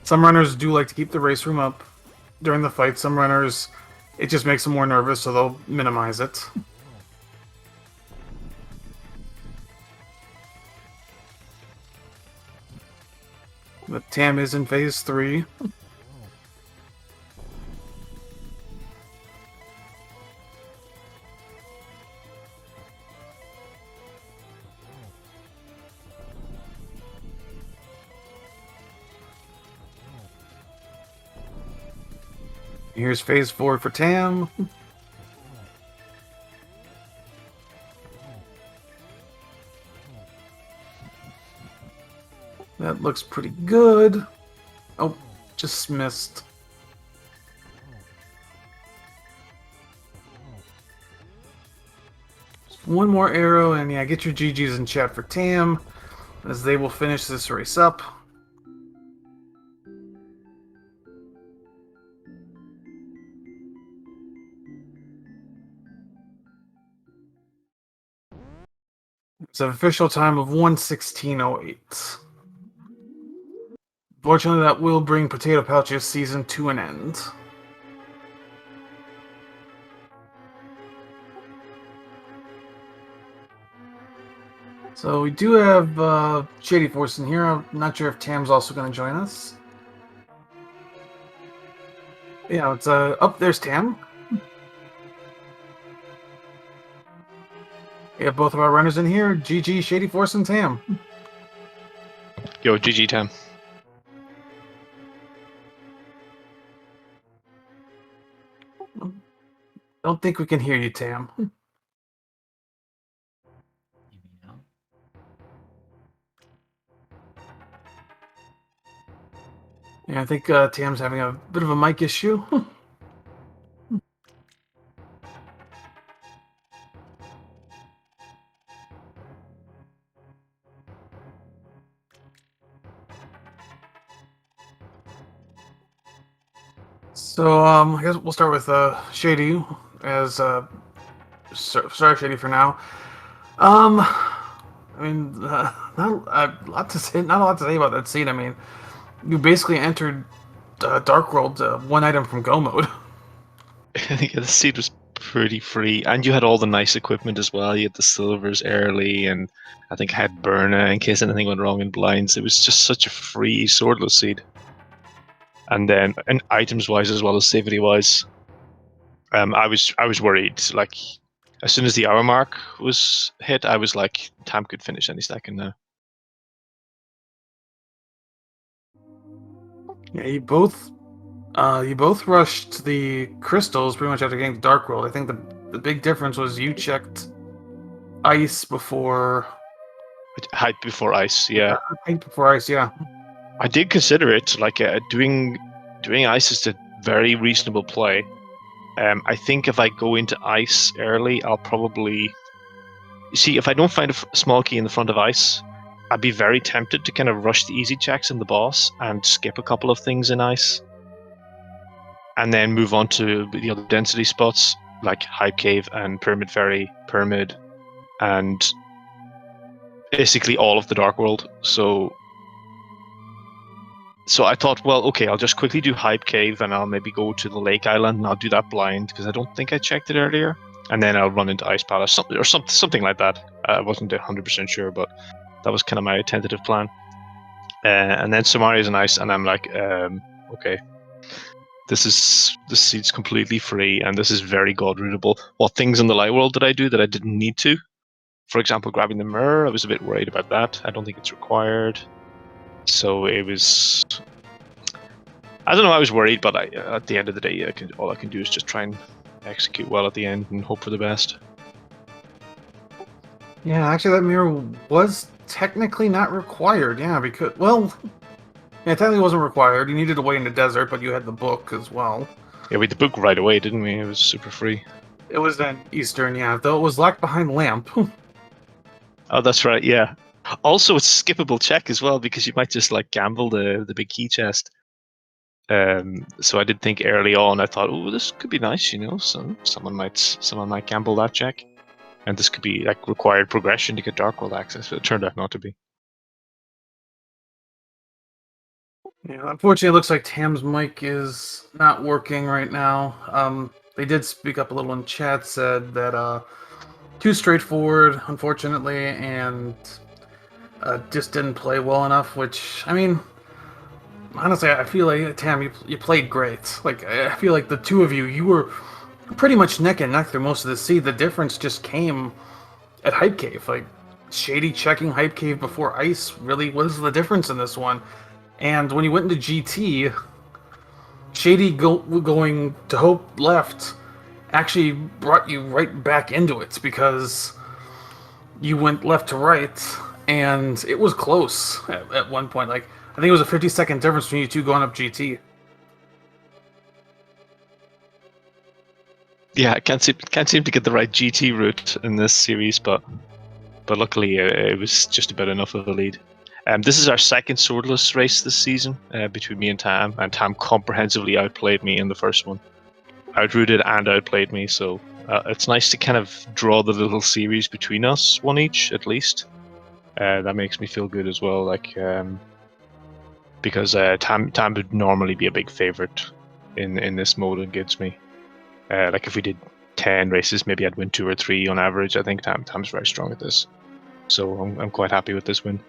Some runners do like to keep the race room up during the fight. Some runners, it just makes them more nervous, so they'll minimize it. But Tam is in phase 3. Here's phase 4 for Tam. That looks pretty good. Oh, just missed. Just one more arrow, and yeah, get your GGs in chat for Tam, as they will finish this race up. It's an official time of 1:16:08. Fortunately, that will bring Potatoepouch's season to an end. So we do have Shady Force in here. I'm not sure if Tam's also going to join us. Yeah, it's up there's Tam. We have both of our runners in here. GG, Shady Force, and Tam. Yo, GG Tam. Don't think we can hear you, Tam. Yeah, I think Tam's having a bit of a mic issue. So, I guess we'll start with Shady as sorry, Shady, for now. I mean, not a lot to say. Not a lot to say about that scene. I mean, you basically entered Dark World one item from Go mode. Yeah, the seed was pretty free, and you had all the nice equipment as well. You had the silvers early, and I think I had Burna in case anything went wrong in blinds. It was just such a free swordless seed. And then, and items wise as well as safety wise, I was worried. Like, as soon as the hour mark was hit, I was like, Tam could finish any second now. Yeah, you both rushed the crystals pretty much after getting the Dark World. I think the big difference was you checked ice before Hype before ice, yeah. before ice, yeah. I did consider it. Like doing ice is a very reasonable play. I think if I go into ice early, I'll probably see if I don't find a small key in the front of ice. I'd be very tempted to kind of rush the easy checks in the boss and skip a couple of things in ice, and then move on to the other density spots like Hype Cave and Pyramid Ferry, Pyramid, and basically all of the Dark World. So I thought, well, okay, I'll just quickly do Hype Cave, and I'll maybe go to the Lake Island, and I'll do that blind because I don't think I checked it earlier, and then I'll run into Ice Palace, something like that. I wasn't 100% sure, but that was kind of my tentative plan. And then Samaria's in Ice, and I'm like, okay, this seat's completely free, and this is very god rootable. What things in the light world did I do that I didn't need to? For example, grabbing the mirror, I was a bit worried about that. I don't think it's required. So it was, I don't know, I was worried, but at the end of the day, all I can do is just try and execute well at the end and hope for the best. Yeah, actually, that mirror was technically not required. Yeah, because, well, yeah, technically wasn't required. You needed to wait in the desert, but you had the book as well. Yeah, we had the book right away, didn't we? It was super free. It was then Eastern, yeah, though it was locked behind lamp. Oh, that's right, yeah. Also, it's skippable check as well, because you might just like gamble the big key chest. So I did think early on. I thought, oh, this could be nice, you know. So someone might gamble that check, and this could be like required progression to get Dark World access. But it turned out not to be. Yeah, unfortunately, it looks like Tam's mic is not working right now. They did speak up a little in chat, said that too straightforward, unfortunately, and just didn't play well enough. Which, I mean, honestly, I feel like Tam, you played great. Like, I feel like the two of you were pretty much neck and neck through most of the seed. The difference just came at Hype Cave. Like, Shady checking Hype Cave before Ice really was the difference in this one. And when you went into GT, Shady going to Hope left actually brought you right back into it because you went left to right, and it was close at one point. Like, I think it was a 50-second difference between you two going up GT. Yeah, I can't seem to get the right GT route in this series, but luckily it was just about enough of a lead. This is our second swordless race this season between me and Tam comprehensively outplayed me in the first one. Outrouted and outplayed me, so it's nice to kind of draw the little series between us, one each at least. That makes me feel good as well, like because Tam would normally be a big favorite in this mode against me. Like if we did 10 races, maybe I'd win 2 or 3 on average. I think Tam's very strong at this, so I'm quite happy with this win.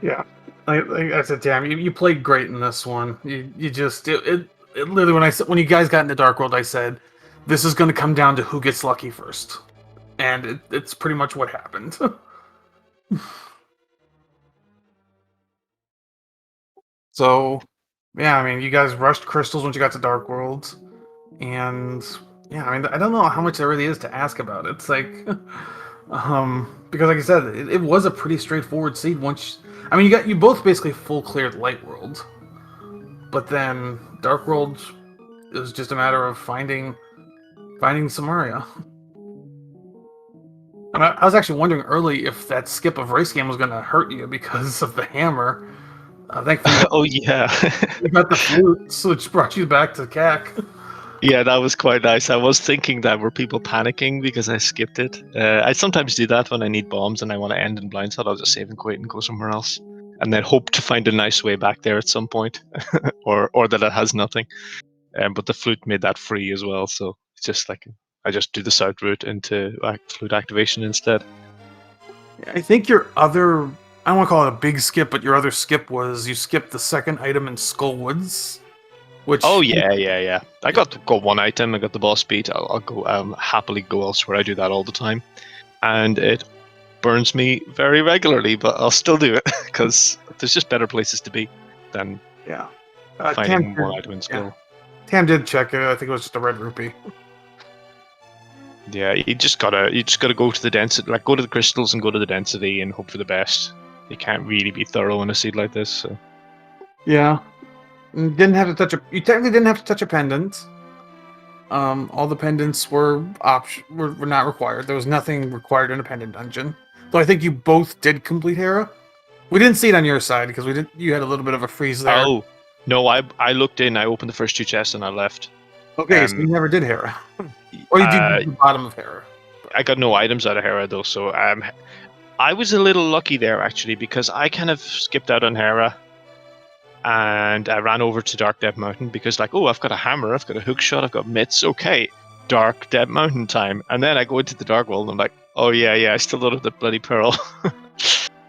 Yeah, like I said, Tam, you played great in this one. You just it literally when you guys got into Dark World, I said this is going to come down to who gets lucky first, and it's pretty much what happened. So, yeah, I mean, you guys rushed crystals once you got to Dark World, and yeah, I mean, I don't know how much there really is to ask about. It's like, because like I said, it was a pretty straightforward seed. I mean, you both basically full cleared Light World, but then Dark World it was just a matter of finding Samaria. And I was actually wondering early if that skip of race game was going to hurt you because of the hammer. Thankfully, Oh yeah. you got the flute, which brought you back to CAC. Yeah, that was quite nice. I was thinking that were people panicking because I skipped it. I sometimes do that when I need bombs and I want to end in blindside. I'll just save and quit and go somewhere else, and then hope to find a nice way back there at some point, or that it has nothing. But the flute made that free as well, so it's just like I just do the south route into flute activation instead. I think your other, I don't want to call it a big skip, but your other skip was you skipped the second item in Skull Woods, which Oh yeah. I got one item. I got the boss beat. I'll go. Happily go elsewhere. I do that all the time, and it burns me very regularly. But I'll still do it because there's just better places to be than yeah. finding one item in skill. Tam did check it. I think it was just a red rupee. Yeah, you just gotta go to the density, like go to the crystals and go to the density and hope for the best. You can't really be thorough in a seed like this. So. Yeah, didn't have to touch a. You technically didn't have to touch a pendant. All the pendants were were not required. There was nothing required in a pendant dungeon. Though I think you both did complete Hera. We didn't see it on your side because we did. You had a little bit of a freeze there. Oh no, I looked in. I opened the first 2 chests and I left. Okay, so you never did Hera, or you did the bottom of Hera. I got no items out of Hera though, so I was a little lucky there actually because I kind of skipped out on Hera, and I ran over to Dark Dead Mountain because like, oh, I've got a hammer, I've got a hook shot, I've got mitts. Okay, Dark Dead Mountain time, and then I go into the Dark World and I'm like, oh yeah, I still don't have the bloody pearl.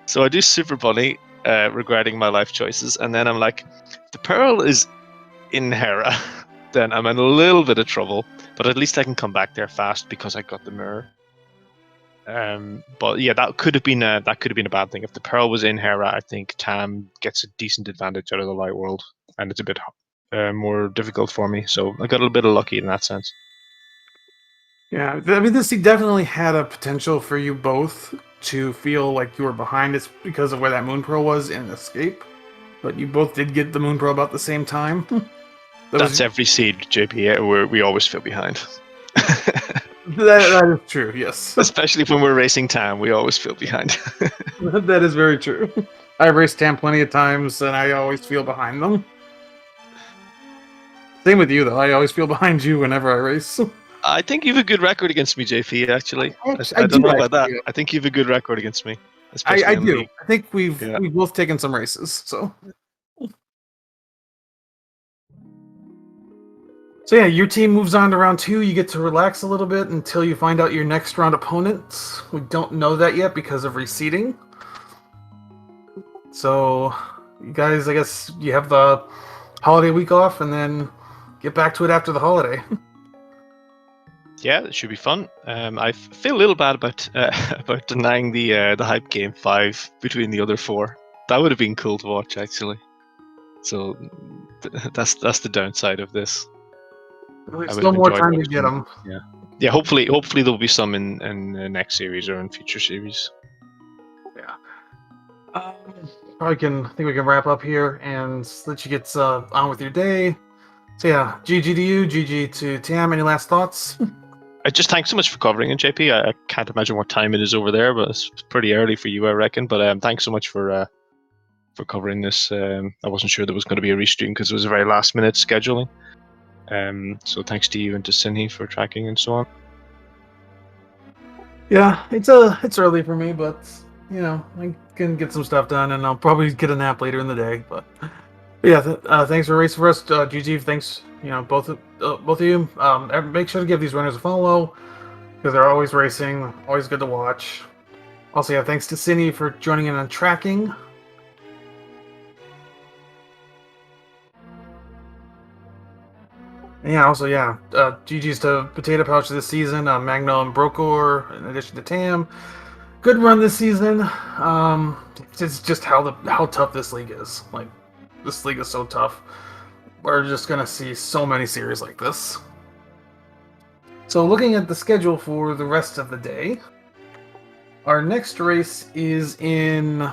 So I do super bunny, regretting my life choices, and then I'm like, the pearl is in Hera. Then I'm in a little bit of trouble, but at least I can come back there fast because I got the mirror. But yeah, that could have been a bad thing. If the pearl was in Hera, I think Tam gets a decent advantage out of the light world, and it's a bit more difficult for me. So I got a little bit of lucky in that sense. Yeah, I mean, this definitely had a potential for you both to feel like you were behind. It's because of where that Moon Pearl was in Escape, but you both did get the Moon Pearl about the same time. That's every seed, JP. We always feel behind. That is true, yes. Especially when we're racing Tam, we always feel behind. That is very true. I've raced Tam plenty of times, and I always feel behind them. Same with you, though. I always feel behind you whenever I race. I think you have a good record against me, JP. Actually, I I don't do know about that. actually. I think you have a good record against me, I especially in do. league. I think we've Yeah. both taken some races, so. So yeah, your team moves on to round 2. You get to relax a little bit until you find out your next round opponents. We don't know that yet because of reseeding. So, you guys, I guess you have the holiday week off, and then get back to it after the holiday. Yeah, it should be fun. I feel a little bad about about denying the hype game 5 between the other 4. That would have been cool to watch, actually. So that's the downside of this. There's I would still have more enjoyed time to get watching. them. Yeah. Hopefully there'll be some in the next series or in future series. Yeah. I think we can wrap up here and let you get on with your day. So yeah, GG to you, GG to Tam. Any last thoughts? I just thanks so much for covering it, JP. I can't imagine what time it is over there, but it's pretty early for you, I reckon. But thanks so much for covering this. I wasn't sure there was going to be a restream because it was a very last minute scheduling. So thanks to you and to Sinhi for tracking and so on. Yeah, it's early for me, but I can get some stuff done, and I'll probably get a nap later in the day. But yeah, thanks for racing for us, GG. Thanks, both of you. Make sure to give these runners a follow because they're always racing, always good to watch. Also, yeah, thanks to Cindy for joining in on tracking. And yeah, also, yeah, GG's to Potatoepouch this season, Magno and Brokor, in addition to Tam. Good run this season. It's just how tough this league is. Like, this league is so tough. We're just gonna see so many series like this. So, looking at the schedule for the rest of the day, our next race is in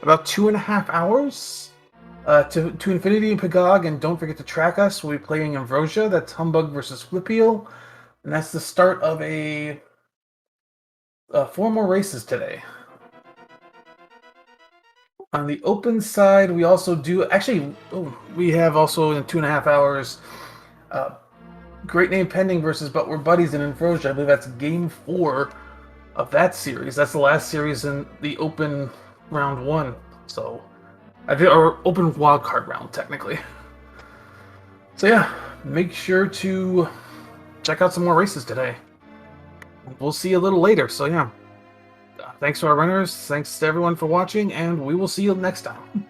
about 2.5 hours. To Infinity and Pagog, and don't forget to track us. We'll be playing Ambrosia. That's Humbug versus Flipeel, and that's the start of 4 more races today. On the open side, we also do we have also in 2.5 hours. Great Name Pending versus But We're Buddies in Ambrosia. I believe that's game 4 of that series. That's the last series in the open round 1. So, or open wildcard round technically. So yeah, make sure to check out some more races today. We'll see you a little later. So yeah, thanks to our runners, thanks to everyone for watching, and we will see you next time.